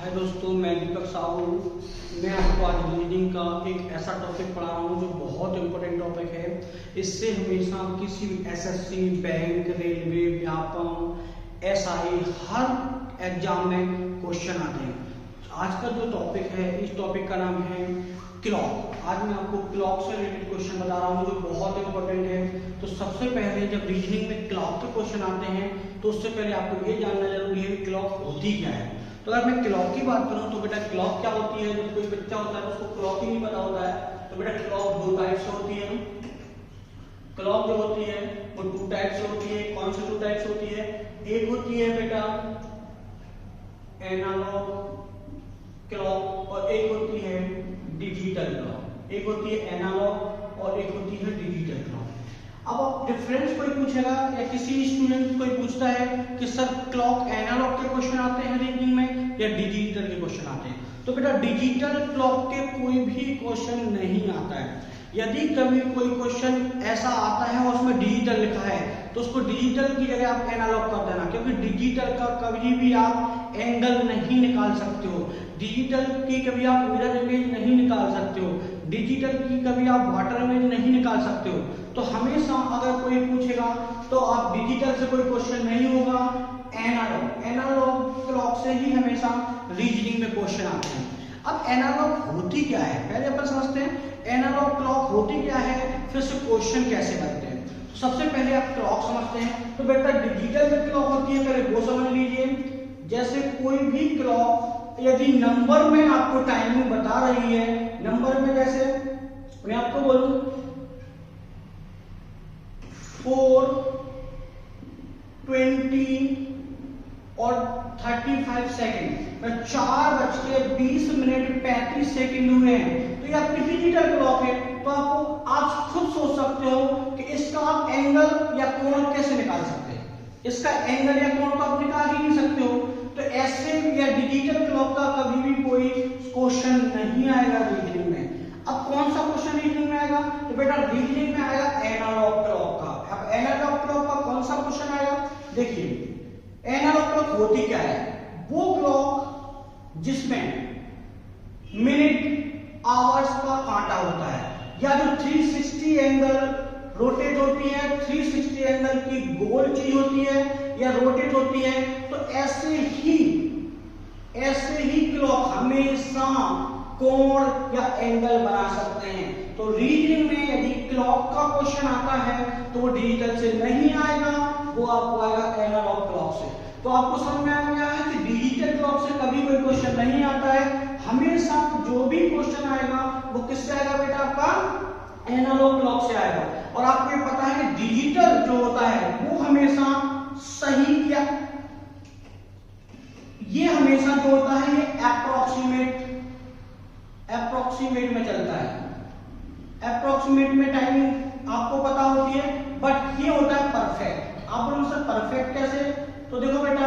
हाय दोस्तों, मैं दीपक साहू। मैं आपको आज रीजनिंग का एक ऐसा टॉपिक पढ़ा रहा हूँ जो बहुत इंपॉर्टेंट टॉपिक है। इससे हमेशा किसी भी SSC, bank, railway, Vyapam, SI हर एग्जाम में क्वेश्चन आते हैं। आज का जो टॉपिक है, इस टॉपिक का नाम है क्लॉक। आज मैं आपको क्लॉक से रिलेटेड क्वेश्चन बता रहा हूँ जो बहुत इंपॉर्टेंट है। तो सबसे पहले जब रीजनिंग में क्लॉक के क्वेश्चन आते हैं तो उससे पहले आपको ये जानना जरूरी है क्लॉक होती क्या है। तो अगर मैं क्लॉक की बात करूं तो बेटा क्लॉक क्या होती है। जब कोई बच्चा होता है तो उसको क्लॉक ही नहीं पता होता है। तो बेटा क्लॉक दो टाइप से होती है। क्लॉक जो होती है वो टू टाइप से होती है। कौन सी टू टाइप से होती है? एक होती है बेटा एनालॉग क्लॉक और एक होती है डिजिटल क्लॉक। एक होती है एनालॉग और एक होती है डिजिटल क्लॉक। अब आप डिफरेंस कोई पूछेगा या किसी स्टूडेंट कोई पूछता है कि सर क्लॉक एनालॉग के क्वेश्चन आते हैं रीजनिंग में या डिजिटल के क्वेश्चन आते हैं, तो बेटा डिजिटल क्लॉक के कोई भी क्वेश्चन नहीं आता है। यदि कभी कोई क्वेश्चन ऐसा आता है और उसमें डिजिटल लिखा है तो उसको डिजिटल की जगह आप एनालॉग कर देना, क्योंकि डिजिटल का कभी भी आप एंगल नहीं निकाल सकते हो। डिजिटल की कभी आप मिरर इमेज नहीं निकाल सकते हो। डिजिटल की कभी आप वाटर इमेज नहीं निकाल सकते हो। तो हमेशा अगर कोई पूछेगा तो आप डिजिटल से कोई क्वेश्चन नहीं होगा, एनालॉग क्लॉक से ही हमेशा रीजनिंग में क्वेश्चन आते हैं। अब एनालॉग होती क्या है पहले अपन समझते हैं। एनालॉग क्लॉक होती क्या है, फिर से क्वेश्चन कैसे बनते हैं। तो सबसे पहले आप क्लॉक समझते हैं। तो बेटा डिजिटल जो क्लॉक होती है पहले वो समझ लीजिए। जैसे कोई भी क्लॉक यदि नंबर में आपको टाइमिंग बता रही है, नंबर में जैसे मैं आपको बोलूं 4:20 और 35 सेकेंड, 4:20:35 हुए हैं, तो ये आपकी डिजिटल क्लॉक है। तो आपको आप खुद सोच सकते हो कि इसका आप एंगल या कोण कैसे निकाल सकते हैं। इसका एंगल या कोण तो आप निकाल ही नहीं सकते हो। तो ऐसे या डिजिटल क्लॉक का कभी भी कोई क्वेश्चन नहीं आएगा रीजनिंग में। अब कौन सा क्वेश्चन रीजनिंग में आएगा? तो बेटा रीजनिंग में आएगा एनालॉग क्लॉक का। अब एनालॉग क्लॉक का कौन सा क्वेश्चन आएगा? देखिए एनालॉग क्लॉक होती क्या है। वो क्लॉक जिसमें मिनट आवर्स का कांटा होता है, या जो 360 एंगल रोटेट होती है, 360 एंगल की गोल चीज होती है या रोटेट होती है। तो ऐसे ही क्लॉक हमेशा कोण या एंगल बना सकते हैं। तो रीजनिंग में यदि क्लॉक का क्वेश्चन आता है तो वो डिजिटल से नहीं आएगा, वो आपको आएगा एनालॉग क्लॉक से। तो आपको समझ में आ गया है कि डिजिटल क्लॉक से कभी कोई क्वेश्चन नहीं आता है। हमेशा जो भी क्वेश्चन आएगा वो किससे आएगा बेटा? आपका एनालॉग क्लॉक से आएगा। और आपको ये पता है कि डिजिटल जो होता है वो हमेशा सही या ये हमेशा जो होता है ये अप्रोक्सीमेट में चलता है। अप्रोक्सीमेट में टाइमिंग आपको पता होती है, बट ये होता है परफेक्ट। आप बोलो सर परफेक्ट कैसे? तो देखो बेटा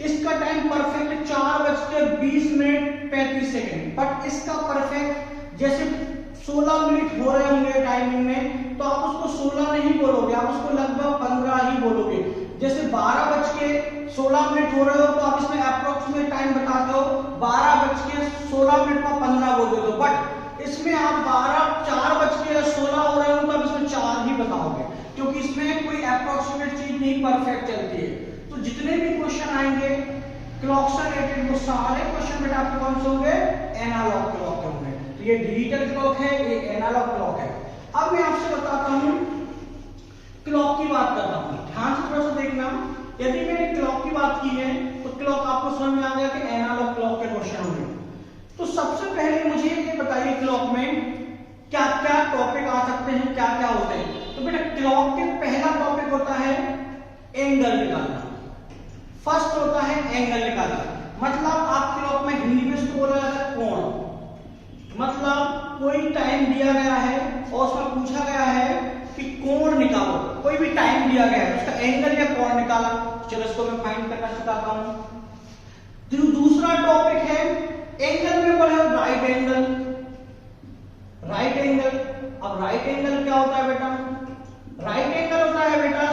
इसका टाइम परफेक्ट 4:20:35, बट इसका परफेक्ट जैसे 16 मिनट हो रहे होंगे टाइमिंग में, तो आप उसको 16 नहीं बोलोगे, आप उसको लगभग 15 ही बोलोगे। जैसे 12:16 हो रहे हो तो आप इसमें अप्रोक्सीमेट टाइम बताते हो 12:16 को 15 बोल देते हो। बट इसमें आप 4:16 हो रहे हो तो आप इसमें 4 ही बताओगे, क्योंकि इसमें कोई अप्रोक्सीमेट चीज नहीं परफेक्ट चलती है। तो जितने भी क्वेश्चन आएंगे क्लॉक से रिलेटेड वो सारे क्वेश्चन बेटा आपके कौन से होंगे? एनालॉग क्लॉक के होंगे। तो ये डिजिटल क्लॉक है, ये एनालॉग क्लॉक है। अब मैं आपसे बताता हूं क्लॉक की बात करता हूं, ध्यान से थोड़ा सा देखना। यदि मैंने क्लॉक की बात की है तो क्लॉक आपको समझ में आ गया कि एनालॉग क्लॉक के क्वेश्चन होंगे। तो सबसे पहले मुझे ये बताइए क्लॉक में क्या क्या टॉपिक आ सकते हैं, क्या क्या होते हैं। तो बेटा क्लॉक के पहला टॉपिक होता है एंगल निकालना। फर्स्ट होता है एंगल निकालना, मतलब आप क्लॉक में हिंदी में इसको बोला जाता है कोण। मतलब कोई टाइम दिया गया है और उसमें पूछा गया है कि कोण निकालो। कोई भी टाइम दिया गया है उसका एंगल या कोण निकाला। चलो इसको मैं फाइंड करना सिखाता हूं। दूसरा टॉपिक है एंगल में बोला है राइट एंगल। राइट एंगल, अब राइट एंगल क्या होता है बेटा? राइट एंगल होता है बेटा,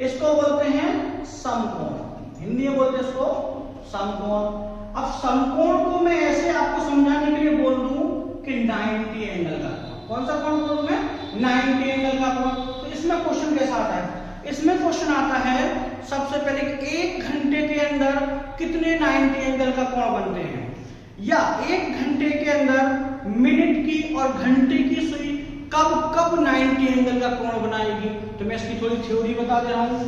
इसको बोलते हैं समकोण। हिंदी में बोलते हैं इसको समकोण। अब समकोण को मैं ऐसे आपको समझाने के लिए बोल दूं कि 90 एंगल का कोण। कौन सा कोण बोलूं मैं? 90 एंगल का कोण। तो इसमें क्वेश्चन कैसा आता है? इसमें क्वेश्चन आता है सबसे पहले 1 घंटे के अंदर कितने 90 एंगल का कोण बनते हैं, या 1 घंटे के अंदर मिनट की और घंटे की सुई कब कब 90 एंगल का कोण बनाएगी। तो मैं इसकी थोड़ी थ्योरी बता दे रहा हूं,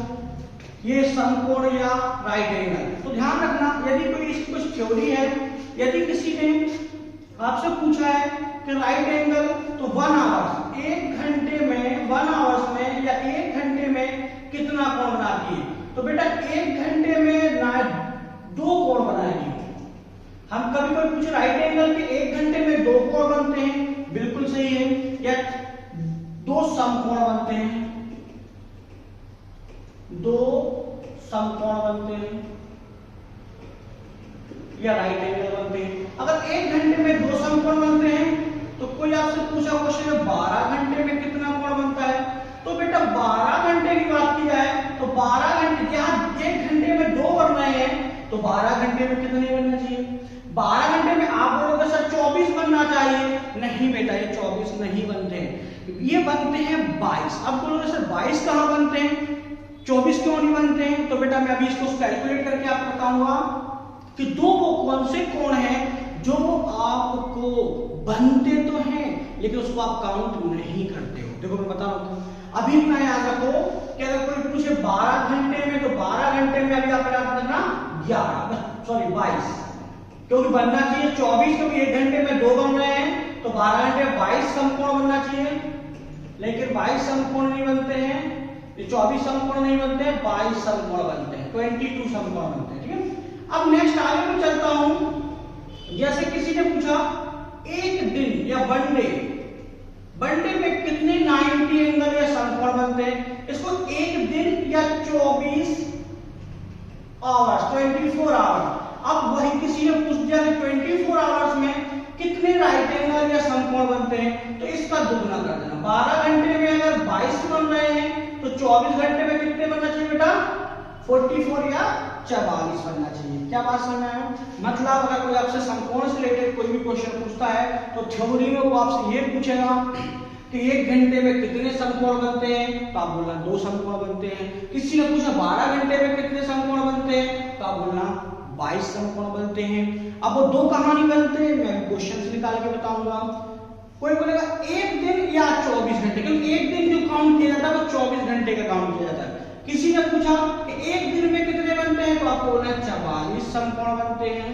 ये समकोण या राइट एंगल। तो ध्यान रखना, यदि कोई इसकी कुछ थ्योरी है, यदि किसी ने आपसे पूछा है कि राइट एंगल तो 1 आवर्स, 1 घंटे में 1 आवर्स में या 1 घंटे में कितना कोण बनाती है, तो बेटा 1 घंटे में 2 कोण बनाएगी। हम कभी कोई पूछे राइट एंगल के 1 घंटे में 2 कोण बनते हैं, बिल्कुल सही है, या 2 समकोण बनते हैं, 2 समकोण बनते हैं या राइट एंगल बनते हैं। अगर 1 घंटे में 2 समकोण बनते हैं तो कोई आपसे पूछा क्वेश्चन है 12 घंटे में कितना कोण बनता है, तो बेटा 12 घंटे की बात की जाए तो 12 घंटे, यहाँ 1 घंटे में 2 बन रहे हैं तो 12 घंटे में कितने बनना चाहिए? 12 घंटे में आप बोलोगे सर 24 बनना चाहिए, नहीं बेटा ये 24 नहीं बनते हैं, ये बनते हैं 22। अब बोलोगे सर 22 कहां बनते हैं, 24 क्यों नहीं बनते हैं? तो बेटा मैं अभी इसको कैलकुलेट करके आपको बताऊंगा कि 2 वो कौन से कोण हैं जो आपको बनते तो हैं लेकिन उसको आप काउंट नहीं करते हो। देखो मैं बता रहा हूं, अभी इतना याद रखो कि अगर कोई पूछे 12 घंटे में, तो 12 घंटे में अभी आप याद रखना 22, क्योंकि बनना चाहिए 24, क्योंकि 1 घंटे में 2 बन रहे हैं तो 12 घंटे में 22 समकोण बनना चाहिए, लेकिन 22 समकोण नहीं बनते हैं, ये 24 समकोण नहीं बनते हैं, 22 समकोण बनते हैं, 22 समकोण बनते हैं। ठीक है, अब नेक्स्ट आगे मैं चलता हूं। जैसे किसी ने पूछा 1 दिन या वनडे में कितने 90 एंगल या समकोण बनते हैं, इसको 1 दिन या 24 आवर्स, 24 आवर्स। अब वही किसी ने पूछ दिया कि 24 आवर्स में कितने राइट एंगल या समकोण बनते हैं, तो इसका दुगना कर देना। 12 घंटे में अगर 22 बन रहे हैं तो 24 घंटे में कितने बनना चाहिए बेटा? 44 या 44 बनना चाहिए। क्या बात समझ में आया? मतलब अगर कोई आपसे समकोण से रिलेटेड कोई भी क्वेश्चन पूछता है तो थ्योरी में वो आपसे ये पूछेगा कि 1 घंटे में कितने समकोण बनते हैं, तो आप बोलना 2 समकोण बनते हैं। किसी ने पूछा 12 घंटे में कितने समकोण बनते हैं, तो आप बोलना 22 समकोण बनते हैं। अब वो 2 कहां नहीं बनते, मैं क्वेश्चन से निकाल के बताऊंगा। कोई बोलेगा 1 दिन या 24 घंटे, क्योंकि 1 दिन जो काउंट किया जाता है वो 24 घंटे का काउंट किया जाता है। किसी ने पूछा कि 1 दिन में कितने बनते हैं, तो आपको बोलना 44 समकोण बनते हैं।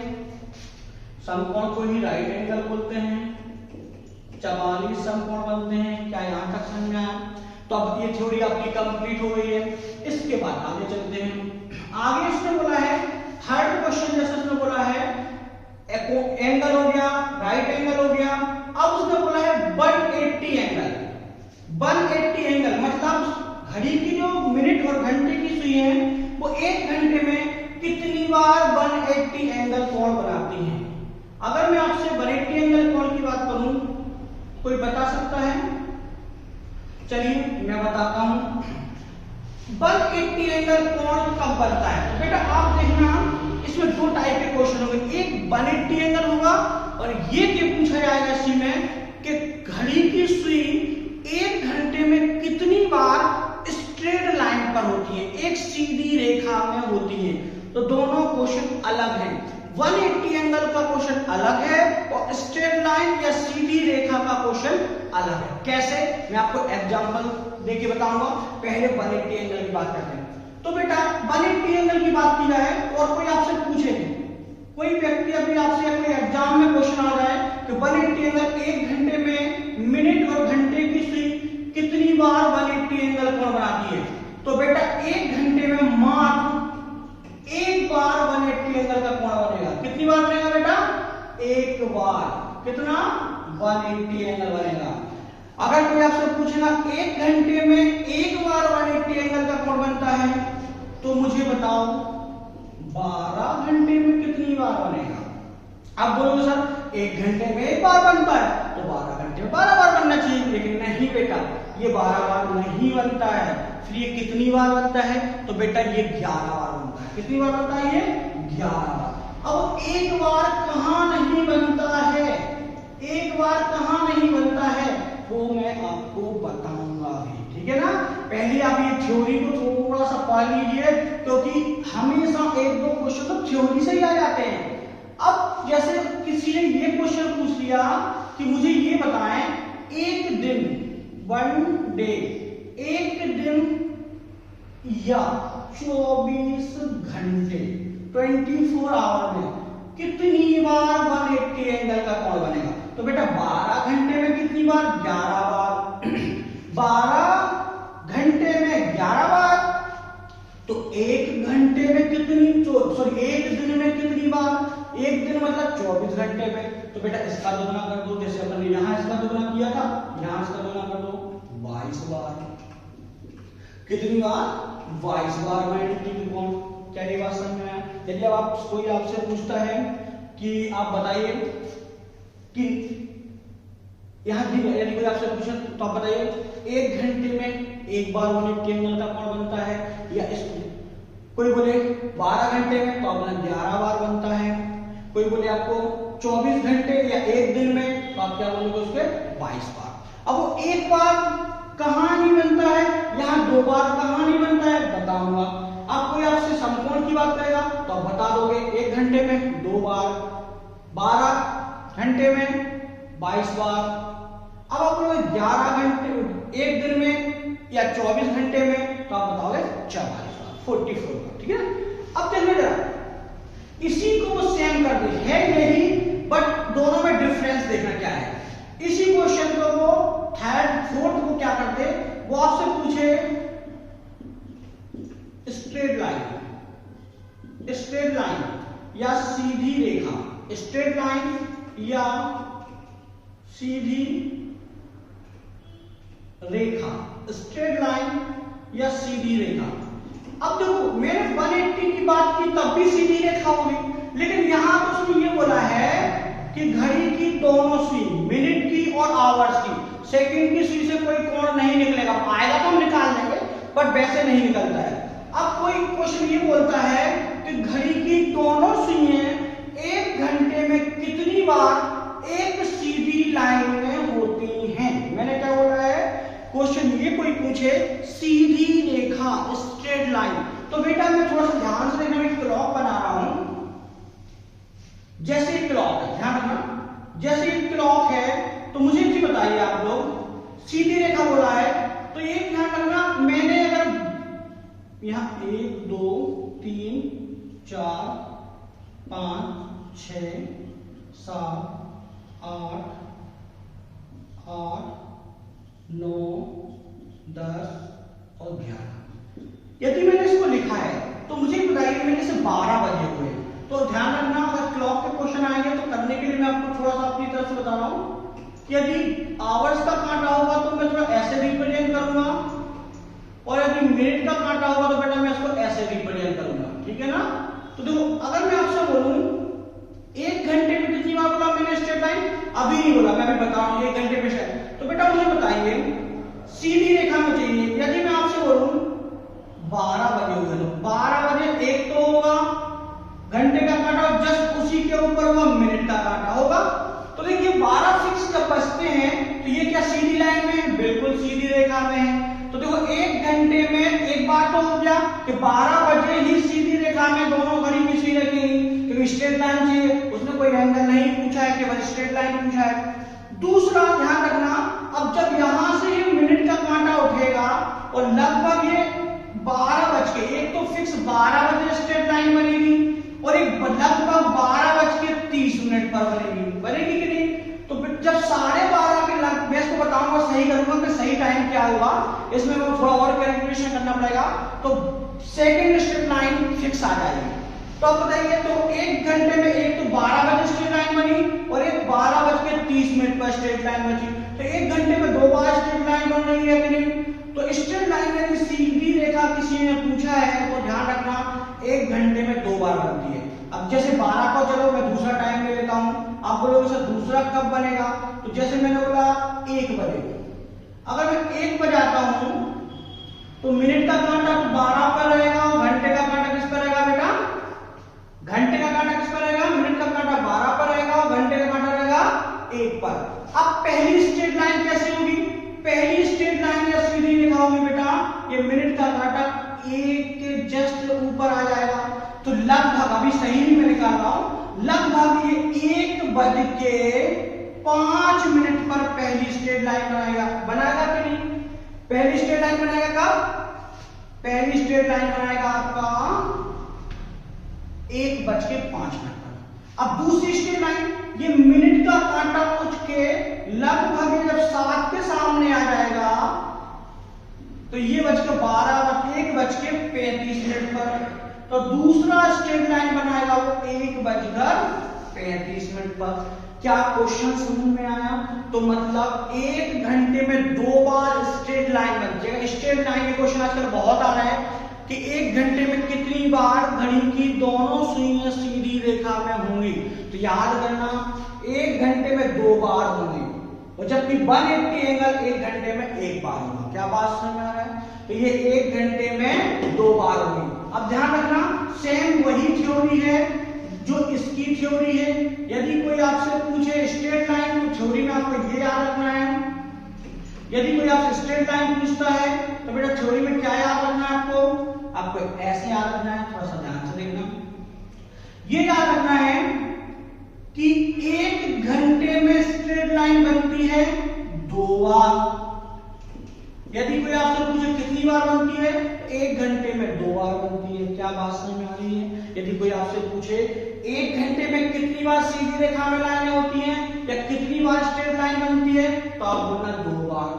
समकोण को ही राइट एंगल बोलते हैं, 44 समकोण बनते हैं। क्या यहां तक समझ में आया? तो अब ये थ्योरी आपकी कंप्लीट हो गई है। इसके बाद आगे चलते हैं। आगे इसने बोला है थर्ड क्वेश्चन, जैसे उसने बोला है एंगल हो गया, राइट एंगल हो गया। अब उसने बोला है 180 एंगल। 180 एंगल मतलब घड़ी की जो मिनट और घंटे की सुई है वो 1 घंटे में कितनी बार 180 एंगल कोण बनाती है। अगर मैं आपसे 180 एंगल कोण की बात करूं, कोई बता सकता है? चलिए मैं बताता हूं। 180 एंगल कोण कब बनता है? तो बेटा आप देखना, इसमें 2 टाइप के क्वेश्चन होंगे। एक 180 एंगल होगा और ये पूछा जाएगा इसी में कि घड़ी की सुई 1 घंटे में कितनी बार स्ट्रेट लाइन पर होती है, एक सीधी रेखा में होती है। तो दोनों क्वेश्चन अलग हैं। 180 एंगल का क्वेश्चन अलग है और स्ट्रेट लाइन या सीधी रेखा का क्वेश्चन अलग है। कैसे? मैं आपको एग्जांपल देके बताऊंगा। पहले 180 एंगल की बात करते हैं। तो बेटा 180 एंगल की बात की जाए और कोई आपसे पूछे, कोई व्यक्ति अभी आपसे कोई एग्जाम में क्वेश्चन आ जाए कि 180 एंगल 1 घंटे में मिनट और घंटे की सुई कितनी बार 180 एंगल कोण बनाती है, तो बेटा 1 घंटे में मात्र 1 बार 180 एंगल का कोण बनेगा। कितनी बार बनेगा बेटा? 1 बार। कितना? 180 एंगल बनेगा। अगर कोई आपसे पूछेगा 1 घंटे में 1 बार 180 एंगल का कोण बनता है, तो मुझे बताओ 12 घंटे में कितनी बार बनेगा? आप बोलोगे सर 1 घंटे में 1 बार बनता है तो 12 घंटे में 12 बार बनना चाहिए, लेकिन नहीं बेटा, ये 12 बार नहीं बनता है। फिर ये कितनी बार बनता है? तो बेटा ये 11 बार बनता है। कितनी बार बनता है? ये 11 बार। अब एक बार कहाँ नहीं बनता है, एक बार कहाँ नहीं बनता है वो मैं आपको बताऊंगा भी, ठीक है ना। पहले आप ये थ्योरी को थोड़ा सा पढ़ लीजिए, क्योंकि हमेशा एक दो क्वेश्चन तो थ्योरी से ही आ जाते हैं। अब जैसे किसी ने ये क्वेश्चन पूछ लिया कि मुझे ये बताएं, एक दिन, वन डे, एक दिन या 24 घंटे 24 आवर में कितनी बार 180 एंगल का कोण बनेगा। तो बेटा 12 घंटे में कितनी बार, 11 बार। 12 घंटे में 11 बार, तो एक घंटे में कितनी, सॉरी एक दिन में कितनी बार, एक दिन मतलब 24 घंटे में। तो बेटा इसका दुगना कर दो, जैसे अपन ने यहां इसका दुगना किया था, यहां इसका दुगना कर दो, 22 बार। कितनी बार, 22 बार 180 की कोण। क्या ये बात समझ में आया? यदि अब आप कोई आपसे पूछता है कि आप बताइए कि यहाँ यदि कोई आपसे पूछे तो आप बताइए एक घंटे में एक बार 180 एंगल का कोण बनता है, या इसको कोई बोले 12 घंटे में तो अपना 11 बार बनता है, कोई बोले आपको 24 घंटे या एक दिन में तो आप क्या बोलोगे उसके 22 बार। अब वो एक बार कहाँ नहीं बनता है, यहाँ 2 बार कहाँ नहीं बनता है बताऊंगा। अब कोई आपसे समकोण की बात करेगा तो आप बता दोगे, एक घंटे में 2 बार, 12 घंटे में 22 बार। अब आप बोलोगे 11 घंटे एक दिन में या 24 घंटे में तो आप बताओगे 44 बार, 44 बार, ठीक है। अब देखिए जरा, इसी को वो सेम कर दे, है यही, बट दोनों में डिफरेंस देखना क्या है। इसी क्वेश्चन को वो थर्ड फोर्थ को क्या करते, वो आपसे पूछे स्ट्रेट लाइन, स्ट्रेट लाइन या सीधी रेखा, स्ट्रेट लाइन या सीधी रेखा, स्ट्रेट लाइन या सीधी रेखा। अब देखो मैंने 180 की बात की तब भी सीधी रेखा होगी, लेकिन यहां तो उसने ये बोला है कि घड़ी की दोनों सुई, मिनट की और आवर्स की, सेकंड की सुई से कोई कोण नहीं निकलेगा, आएगा तो हम निकाल देंगे बट वैसे नहीं निकलता है। अब कोई क्वेश्चन ये बोलता है कि घड़ी की दोनों सुइयां एक घंटे में कितनी बार एक सीधी लाइन में होती हैं। मैंने क्या बोला है, क्वेश्चन ये कोई पूछे सीधी रेखा, स्ट्रेट लाइन, तो बेटा मैं थोड़ा सा ध्यान से देखना, मैं क्लॉक बना रहा हूं। जैसे क्लॉक है, ध्यान रखना, जैसे क्लॉक है तो मुझे ये बताइए आप लोग, सीधी रेखा बोला है तो ये ध्यान रखना, मैंने अगर यहां 1 2 3 4 5 6 7 8 8 9 10 और 11, यदि मैंने इसको लिखा है तो मुझे बताइए मैंने इसे 12 बजे हुए। तो ध्यान रखना, अगर क्लॉक के क्वेश्चन आएंगे तो करने के लिए मैं आपको थोड़ा सा अपनी तरफ से बता रहा हूं कि यदि आवर्स का कांटा होगा तो मैं थोड़ा ऐसे रिप्रेजेंट करूंगा, और यदि मिनट का कांटा होगा तो बेटा मैं इसको ऐसे रिप्रेजेंट करूंगा, ठीक है ना। तो देखो अगर मैं आपसे बोलूं एक घंटे में कितनी बार बोला मैंने स्ट्रेट लाइन, अभी नहीं बोला, मैं अभी बता रहा हूं एक घंटे में शायद, तो बेटा मुझे बताइए सीधी रेखा में चाहिए। यदि मैं आपसे बोलूं 12 बजे हुए तो 12 बजे एक तो होगा घंटे का कांटा, जस्ट उसी के ऊपर हुआ मिनट का कांटा होगा। तो देखिए 12 फिक्स जब बचते हैं तो ये क्या सीधी लाइन में, बिल्कुल सीधी रेखा में है। तो देखो एक घंटे में एक बार तो हो गया कि 12 बजे ही सीधी रेखा में दोनों घड़ी की सुई रखेंगी, क्योंकि स्ट्रेट लाइन चाहिए, उसने कोई एंगल नहीं पूछा है, केवल स्ट्रेट लाइन पूछा है। दूसरा ध्यान रखना, अब जब यहां से ये मिनट का कांटा उठेगा और लगभग ये 12 बज के, एक तो फिक्स 12 बजे स्ट्रेट लाइन बनेगी और एक लगभग 12:30 पर बनेगी कि नहीं। तो जब 12:30 के लग, मैं इसको बताऊंगा, सही करूंगा कि सही टाइम क्या होगा, इसमें मैं थोड़ा और कैलकुलेशन करना पड़ेगा, तो सेकंड स्ट्रेट लाइन फिक्स आ जाएगी। तो अब बताइए, तो एक घंटे में एक तो 12 बजे स्ट्रेट लाइन बनी और एक 12:30 पर स्ट्रेट लाइन बची, तो एक घंटे में 2 बार स्ट्रेट लाइन बन रही है कि नहीं। तो स्ट्रेट लाइन यदि सीधी रेखा किसी ने पूछा है तो ध्यान रखना एक घंटे में 2 बार बनती है। अब जैसे 12 को चलो मैं दूसरा टाइम ले लेता हूं, आप बोलोगे सर दूसरा कब बनेगा, तो जैसे मैंने बोला 1 बजे, अगर मैं 1 बजे आता हूं तो मिनट का कांटा तो 12 पर रहेगा और घंटे का कांटा किस पर रहेगा बेटा, घंटे का कांटा किस पर रहेगा 1 पर। अब पहली स्ट्रेट लाइन कैसे होगी? पहली स्ट्रेट लाइन या सीधी रेखा होगी बेटा, ये मिनट का कांटा 1 के जस्ट ऊपर आ जाएगा। तो लगभग, अभी सही नहीं मैं निकाल रहा हूं, लगभग ये 1:05 पर पहली स्ट्रेट लाइन बनाएगा कि नहीं? पहली स्ट्रेट लाइन बनाएगा कब? पहली स्ट्रेट लाइन बनाएगा आपका 1:05 पर। अब दूसरी स्ट्रेट लाइन, ये मिनट का कांटा उठ के लगभग जब 7 के सामने आ जाएगा तो ये 1:35 पर, तो दूसरा स्ट्रेट लाइन बनाएगा वो 1:35 पर। क्या क्वेश्चन समझ में आया? तो मतलब 1 घंटे में 2 बार स्ट्रेट लाइन बनती है। स्ट्रेट लाइन के क्वेश्चन आजकल बहुत आ रहा है कि 1 घंटे में कितनी बार घड़ी की दोनों सुइयां सीधी रेखा में होंगी। तो याद करना, 1 घंटे में 2 बार होंगी, और जबकि 180 एंगल 1 घंटे में 1 बार होगा। क्या बात समझ में आ रहा है? तो ये 1 घंटे में 2 बार होगी। अब ध्यान रखना, सेम वही थ्योरी है जो इसकी थ्योरी है। यदि कोई आपसे पूछे स्ट्रेट लाइन, तो थ्योरी में आपको ये याद रखना है। यदि कोई आपसे स्ट्रेट लाइन पूछता है तो बेटा थ्योरी में क्या याद रखना है आपको? आपको ऐसे याद रखना है, थोड़ा सा ध्यान से देखना। ये याद रखना है कि 1 घंटे में स्ट्रेट लाइन बनती है 2 बार। यदि कोई आपसे पूछे कितनी बार बनती है, 1 घंटे में 2 बार बनती है। क्या बात समझ में आ रही है? यदि कोई आपसे पूछे 1 घंटे में कितनी बार सीधी रेखा में लाइनें होती हैं या कितनी बार स्ट्रेट लाइन बनती है, तो आप बोलना 2 बार।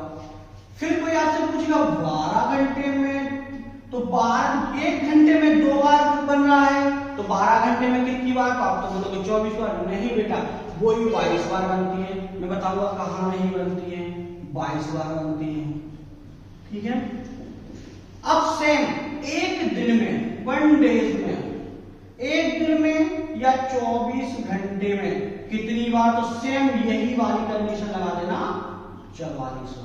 फिर कोई आपसे पूछेगा 12 घंटे में, तो 1 घंटे में 2 बार बन रहा है, तो 12 घंटे में कितनी बार? तो आप तो बोलोगे 24 बार। नहीं बेटा, वो ही 22 बार बनती है। मैं बताऊंगा कहां नहीं बनती है, 22 बार बनती है। ठीक है। अब सेम 1 दिन में, 1 डेज में, 1 दिन में या 24 घंटे में कितनी बार? तो सेम यही वाली कंडीशन लगा देना, 44 बार।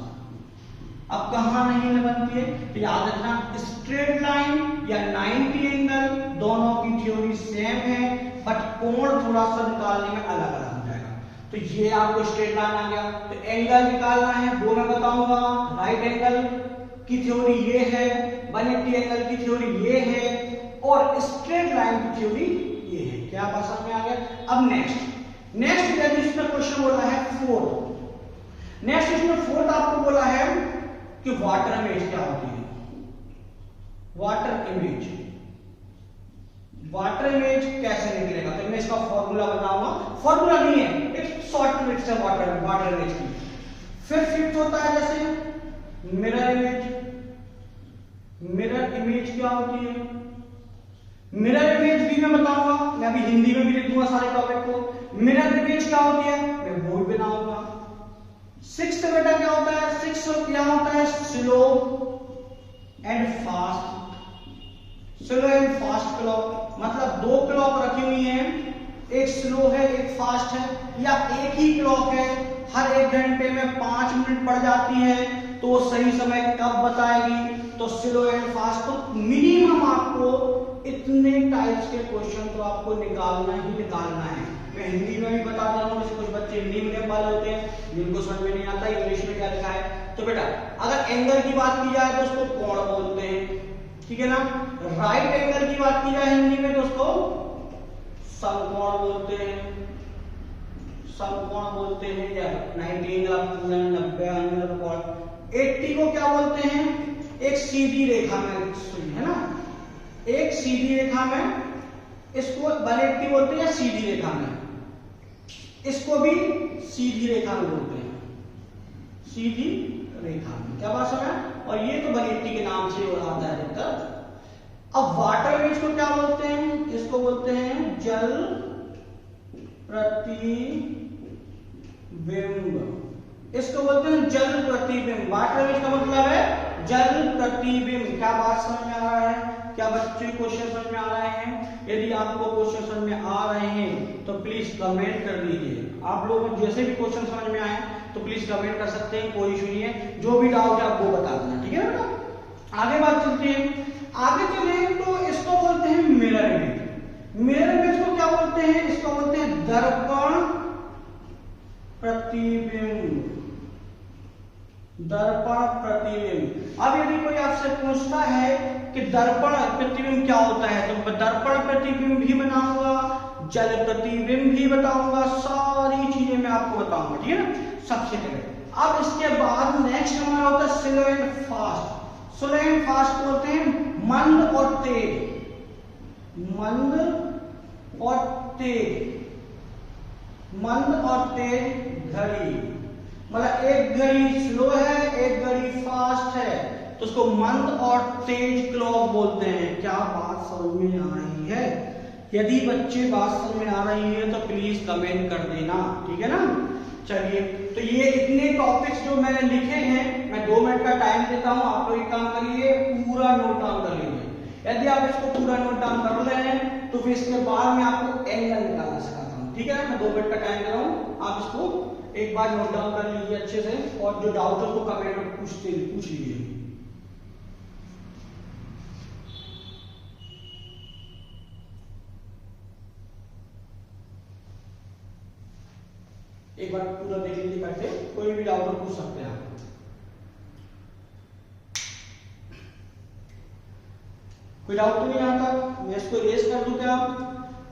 अब कहां नहीं बनती है? तो याद रखना, स्ट्रेट लाइन या 90 एंगल दोनों की थ्योरी सेम है, बट कोण थोड़ा सा निकालने में अलग अलग हो जाएगा। तो ये आपको स्ट्रेट लाइन आ गया, तो एंगल निकालना है वो मैं बताऊंगा। राइट एंगल की थ्योरी ये है, 180 एंगल की थ्योरी ये है, और स्ट्रेट लाइन की थ्योरी ये है। क्या बात समझ में आ गया? अब नेक्स्ट यदि इसमें क्वेश्चन बोला है 4, नेक्स्ट इसमें 4 आपको बोला है कि वाटर इमेज क्या होती है। वाटर इमेज कैसे निकलेगा? तो मैं इसका फॉर्मूला बताऊंगा। फॉर्मूला नहीं है, एक शॉर्ट ट्रिक्स है वाटर इमेज की। फिर 5th होता है जैसे मिरर इमेज। मिरर इमेज क्या होती है? मिरर इमेज भी मैं बताऊंगा, मैं अभी हिंदी में भी लिख दूंगा सारे टॉपिक को। मिरर इमेज क्या होती है मैं वो भी बनाऊंगा। 6th बेटा क्या होता है? 6 क्या होता है? Slow and fast. Slow and fast clock, मतलब 2 क्लॉक रखी हुई हैं, एक स्लो है एक फास्ट है, या एक ही क्लॉक है, हर 1 घंटे में 5 मिनट पड़ जाती है, तो सही समय कब बताएगी? तो स्लो एंड फास्ट। तो मिनिमम आपको इतने टाइप्स के क्वेश्चन तो आपको निकालना ही निकालना है। मैं हिंदी में भी बता दे रहा हूँ, जैसे कुछ बच्चे हिंदी मीडियम वाले होते हैं जिनको समझ में नहीं आता इंग्लिश में क्या लिखा है। तो बेटा अगर एंगल की बात की जाए तो उसको कोण बोलते हैं, ठीक है ना। राइट एंगल की बात की जाए हिंदी में तो उसको समकोण बोलते हैं, समकोण बोलते हैं, या 90 एंगल, 90 एंगल। 80 को क्या बोलते हैं? एक सीधी रेखा में सुई है ना, एक सीधी रेखा में, इसको 180 बोलते हैं, या सीधी रेखा में, इसको भी सीधी रेखा में बोलते हैं, सीधी रेखा में। क्या बात समझ? और ये तो 180 के नाम से आता है अधिकतर। अब वाटर इमेज को क्या बोलते हैं? इसको बोलते हैं जल प्रतिबिंब, इसको बोलते हैं जल प्रतिबिंब। वाटर इमेज का मतलब है जल प्रतिबिंब। क्या बात समझ में आ रहा है? क्या बच्चे क्वेश्चन समझ में आ रहे हैं? यदि आपको क्वेश्चन समझ में आ रहे हैं तो प्लीज कमेंट कर दीजिए। आप लोगों को जैसे भी क्वेश्चन समझ में आए तो प्लीज कमेंट कर सकते हैं, कोई इशू नहीं है। जो भी डाउट है आपको बता देना, ठीक है ना। आगे बात चलते हैं, आगे चले तो इसको बोलते हैं मिरर इमेज। मिरर इमेज को क्या बोलते हैं? इसको बोलते हैं दर्पण प्रतिबिंब। दर्पण प्रतिबिंब। अब यदि कोई आपसे पूछता है कि दर्पण प्रतिबिंब क्या होता है, तो दर्पण प्रतिबिंब भी बनाऊंगा, जल प्रतिबिंब भी बताऊंगा, सारी चीजें मैं आपको बताऊंगा, ठीक है ना। सबसे पहले अब इसके बाद नेक्स्ट हमारा होता है slow and fast. Slow and fast बोलते हैं मंद और तेज, मंद और तेज, मंद और तेज घड़ी। मतलब एक घड़ी स्लो है, एक घड़ी फास्ट है, तो उसको मंद और तेज क्लॉक बोलते हैं। क्या बात समझ में आ रही है? यदि बच्चे बात समझ में आ रही है तो प्लीज कमेंट कर देना, ठीक है ना। चलिए, तो ये इतने टॉपिक्स जो मैंने लिखे हैं, मैं 2 मिनट का टाइम देता हूं, आप लोग एक काम करिए, पूरा नोट डाउन कर लीजिए। यदि आप इसको पूरा नोट डाउन कर रहे हैं तो फिर इसके बाद मैं आपको एंगल निकालना सिखाता हूं, ठीक है। मैं 2 मिनट का टाइम दे रहा हूं, आप इसको एक बार नोट डाउन कर लीजिए अच्छे से, और जो डाउट है उसको कमेंट में पूछ लीजिए। एक बार पूरा देख लीजिए करके, कोई भी डाउट पूछ सकते हैं आप। कोई डाउट तो नहीं आता? मैं इसको इरेज कर दूं क्या?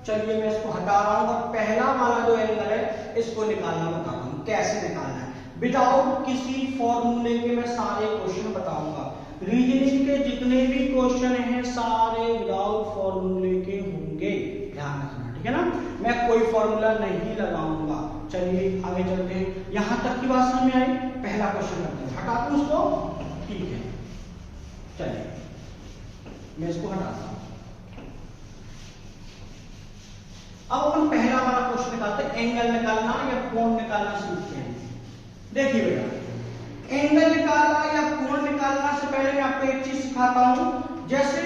चलिए मैं इसको हटा रहा हूं और पहला वाला जो एंगल है इसको निकालना बताता हूं, कैसे निकालना है। विदाउट किसी फॉर्मूले के मैं सारे क्वेश्चन बताऊंगा। रीजनिंग के जितने भी क्वेश्चन हैं सारे विदाउट फॉर्मूले के होंगे, ध्यान रखना, ठीक है ना। मैं कोई फॉर्मूला नहीं लगाऊंगा। चलिए आगे चलते हैं। यहां तक की बात समझ में आई? पहला क्वेश्चन करते हैं, हटा दूं उसको, ठीक है। चलिए मैं इसको हटाता हूं। अब अपन पहला वाला क्वेश्चन निकालते हैं, एंगल निकालना या कोण निकालना सीखते हैं। देखिए बेटा, एंगल निकालना या कोण निकालना से पहले मैं आपको एक चीज सिखाता हूं। जैसे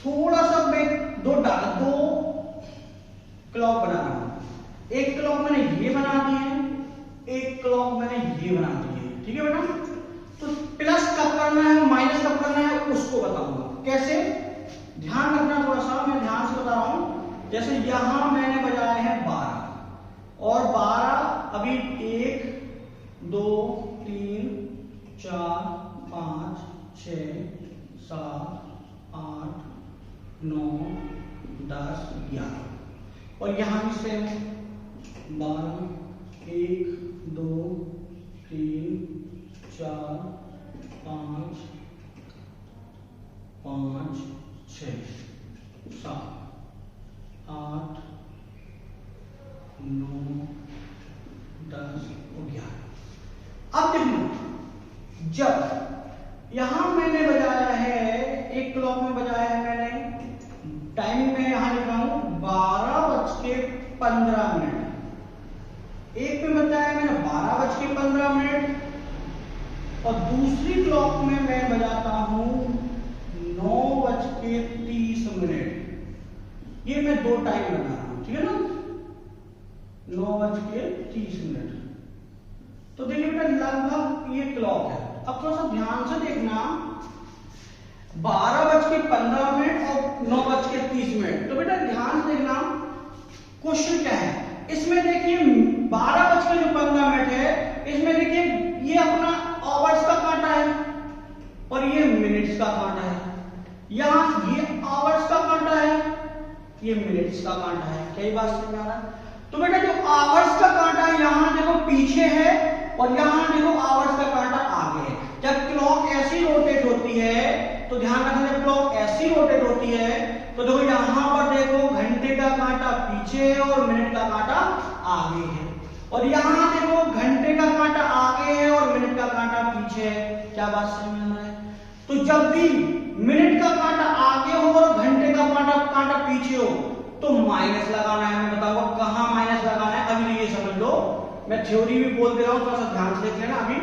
थोड़ा सा मैं दो क्लॉक बना रहा हूं, एक क्लॉक मैंने ये बना दी है, एक क्लॉक मैंने ये बना दी है, ठीक है बेटा। तो प्लस कब करना है, माइनस कब करना है, उसको बताऊंगा कैसे। ध्यान रखना थोड़ा सा, मैं ध्यान से बता रहा हूं। जैसे यहां मैंने बजाया है 12 और 12 अभी 1 2 3 4 5 6 7 8 9 10 11 और यहां भी सेम 12 1 2 3 4 5 5 6 7 8 9 10 और 11। अब देखना, जब यहां मैंने बजाया है, एक क्लॉक में बजाया है मैंने, टाइम में यहां लिख रहा हूं 12:15। एक में बताया मैंने 12:15 और दूसरी क्लॉक में मैं बजाता हूं 9:30। ये मैं 2 टाइम बना रहा हूं, ठीक है ना, 9:30। तो देखिए बेटा लगभग ये क्लॉक है। अब थोड़ा सा ध्यान से देखना, 12:15 और 9:30। तो बेटा ध्यान से देखना क्वेश्चन क्या है इसमें। देखिए 12:15 है, इसमें देखिए ये अपना आवर्स का कांटा है और ये मिनट्स का कांटा है। यहां ये आवर्स का कांटा है, ये मिनट्स का कांटा है। क्या बात समझ में आ रहा है? तो बेटा जो आवर्स का कांटा यहां देखो पीछे है और यहां देखो आवर्स का कांटा आगे है। जब क्लॉक ऐसी रोटेट होती है तो ध्यान रखना, जब क्लॉक ऐसी रोटेट होती है तो देखो यहां पर देखो घंटे का कांटा पीछे है और मिनट का कांटा आगे है, और यहां देखो घंटे का कांटा आगे है और मिनट का कांटा पीछे है। क्या बात समझ में आ रहा है? तो जब भी मिनट का कांटा आगे हो और घंटे का कांटा पीछे हो तो माइनस लगाना है। मैं बताऊंगा कहां माइनस लगाना है, अभी ये समझ लो। मैं थ्योरी भी बोल दे रहा हूं, थोड़ा सा ध्यान से देख लेना। अभी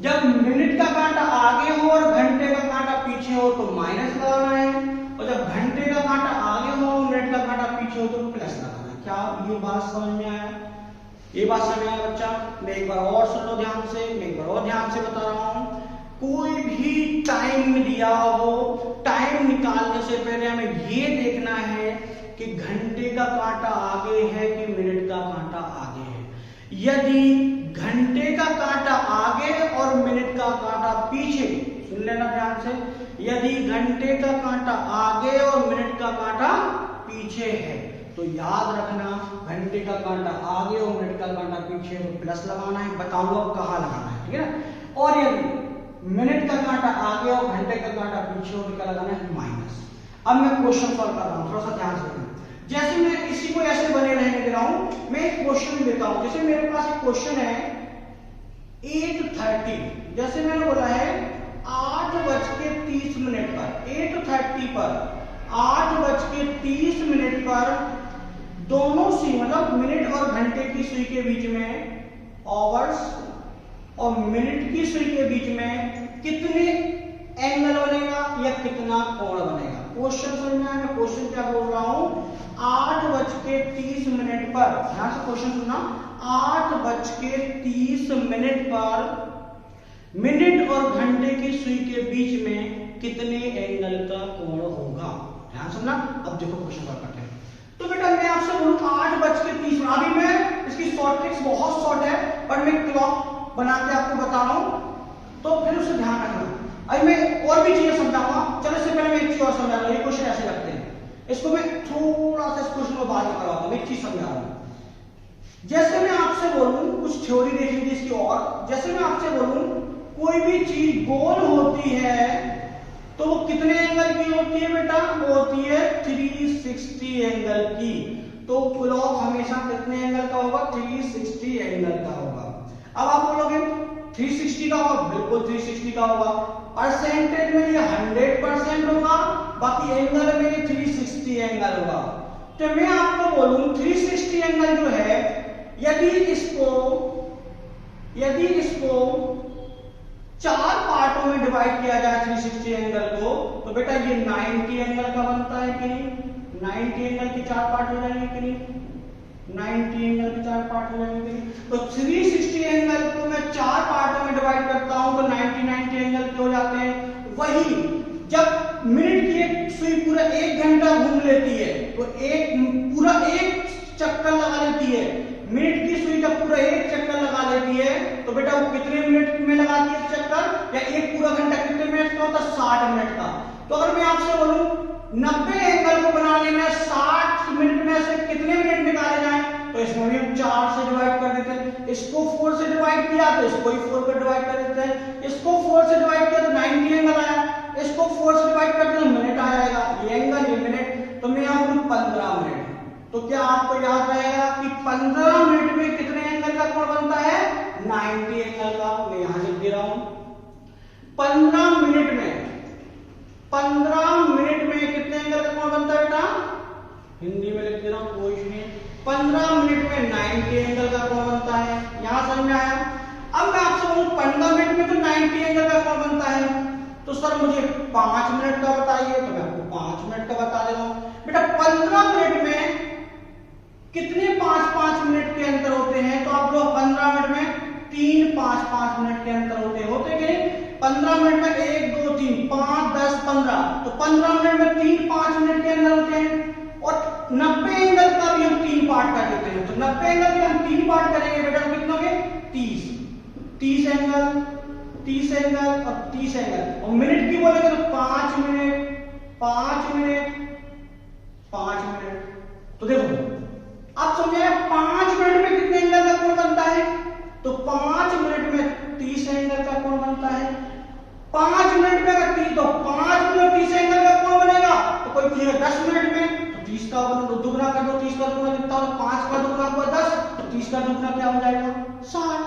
जब मिनट का कांटा आगे हो और घंटे का कांटा पीछे हो तो माइनस लगाना है, और जब घंटे का कांटा आगे हो और मिनट का कांटा पीछे हो तो प्लस लगाना है। क्या ये बात समझ में आया? ये बात समझ में आया बच्चा? मैं एक बार और सुन लो ध्यान से, मैं एक बार और ध्यान से बता रहा हूं। कोई भी टाइम दिया हो, टाइम निकालने से पहले हमें ये देखना है कि घंटे का कांटा आगे है कि मिनट का कांटा आगे है। यदि घंटे का कांटा आगे और मिनट का कांटा पीछे, सुन लेना ध्यान से, यदि घंटे का कांटा आगे और मिनट का कांटा पीछे है तो याद रखना घंटे का कांटा आगे और मिनट का कांटा पीछे तो प्लस लगाना है, बताऊंगा कहां लगाना है, ठीक है ना। और यदि मिनट का कांटा आगे और घंटे का कांटा पीछे हो तो क्या लगाना है, माइनस। अब मैं क्वेश्चन सॉल्व कर रहा हूं, थोड़ा सा ध्यान से देखना। जैसे मैं इसी को ऐसे बने रहने दे रहा हूं, मैं एक क्वेश्चन लेता हूं। जैसे मेरे पास एक क्वेश्चन है 8:30, जैसे मैंने बोला है 8:30 पर, 8:30 पर, 8:30 पर दोनों सी मतलब मिनट और घंटे की सुई के बीच में, आवर्स और मिनट की सुई के बीच में कितने एंगल बनेगा या कितना कोण बनेगा। क्वेश्चन समझ में आया, मैं क्वेश्चन क्या बोल रहा हूं, 8:30 पर, ध्यान से क्वेश्चन सुनना, 8:30 पर मिनट और घंटे की सुई के बीच में कितने एंगल का कोण होगा, ध्यान सुनना। अब देखो क्वेश्चन क्या करते हैं। तो बेटा मैं आपसे बोलूं 8:30, अभी मैं इसकी शॉर्ट ट्रिक्स बहुत शॉर्ट है पर मैं क्लॉक बना के आपको बता रहा हूं, तो फिर उसे ध्यान रखना। अभी मैं और भी चीजें समझाऊंगा, चलो इससे पहले मैं एक चीज और समझा रहा हूं। ये क्वेश्चन ऐसे लगते हैं, इसको मैं थोड़ा सा इस क्वेश्चन को बाद में करवाता हूं, एक चीज समझा रहा हूं। जैसे मैं आपसे बोलूं, कुछ थ्योरी देख लीजिए इसकी, और जैसे मैं आपसे बोलूं कोई भी चीज गोल होती है तो वो कितने एंगल की होती है बेटा, वो होती है 360 एंगल की। तो क्लॉक हमेशा कितने एंगल का होगा, 360 एंगल का होगा। अब आप बोलोगे 360 का होगा, बिल्कुल 360 का होगा। परसेंटेज में ये 100% होगा, बाकी एंगल में ये 360 एंगल होगा। तो मैं आपको बोलूं 360 एंगल जो है, यदि इसको 4 पार्टों में डिवाइड किया जाए 360 एंगल को, तो बेटा ये 90 एंगल का बनता है कि नहीं, 90 एंगल के 4 पार्ट हो जाएंगे कि नहीं, 90 एंगल के 4 पार्ट हो जाएंगे कि नहीं। तो 360 एंगल को मैं 4 पार्टों में डिवाइड करता हूं तो 90 एंगल के हो जाते हैं। वही जब मिनट की एक सुई पूरा 1 घंटा घूम लेती है तो पूरा एक चक्कर लगा लेती है, मिनट की सुई जब पूरा एक चक्कर लगा लेती है तो बेटा वो कितने मिनट में लगाती है चक्कर, या एक पूरा घंटा कितने मिनट का होता है, 60 मिनट का। तो अगर मैं आपसे बोलूं 90 एंगल को बनाने में 60 मिनट में से कितने मिनट निकाले जाएं, तो इसमें भी हम 4 से डिवाइड कर देते हैं। इसको 4 से डिवाइड किया तो इसको ही 4 पे डिवाइड कर देते हैं। इसको 4 से डिवाइड किया तो 90 एंगल आया, इसको 4 से डिवाइड करते तो मिनट आ जाएगा, ये एंगल ये मिनट। तो मैं यहां बोलूं 15 मिनट। तो क्या आपको याद रहेगा कि 15 मिनट में कितने एंगल का कोण बनता है, 90 एंगल का। मैं यहां लिख दे रहा हूं 15 मिनट में कितने एंगल का कोण बनता है बेटा, हिंदी में लिख दे रहा हूं, कोई नहीं, 15 मिनट में 90 एंगल का कोण बनता है। यहां समझ में आया। अब मैं आपसे बोलूं 15 मिनट में तो 90 एंगल का कोण बनता है, तो सर मुझे 5 मिनट का बताइए, तो मैं आपको 5 मिनट का बता दे रहा हूं। बेटा 15 मिनट में कितने 5-5 मिनट के अंतर होते हैं, तो आप लोग 15 मिनट में 3 5-5 मिनट के अंतर होते कि नहीं। 15 मिनट में 1 2 3 5 10 15, तो 15 मिनट में 3-5 मिनट के अंदर होते हैं। और 90 एंगल का भी हम 3 पार्ट कर देते हैं, तो 90 एंगल के हम 3 पार्ट करेंगे बेटा, तो कितने होंगे 30 एंगल, 30 एंगल और 30 एंगल। और मिनट की बोलेंगे तो 5 मिनट 5 मिनट 5 मिनट। तो देखो आप समझे 5 मिनट में कितने एंगल का कोण बनता है, तो 5 मिनट में 30 एंगल का कोण बनता है। 5 मिनट में अगर 30 तो 5 मिनट 30 एंगल का कोण बनेगा। तो कोई पूछेगा 10 मिनट में, तो 30 का दुगना कर दो, 30 का दुगना कितना होगा, 5 का दुगना हुआ 10, तो 30 का दुगना क्या हो जाएगा, 60।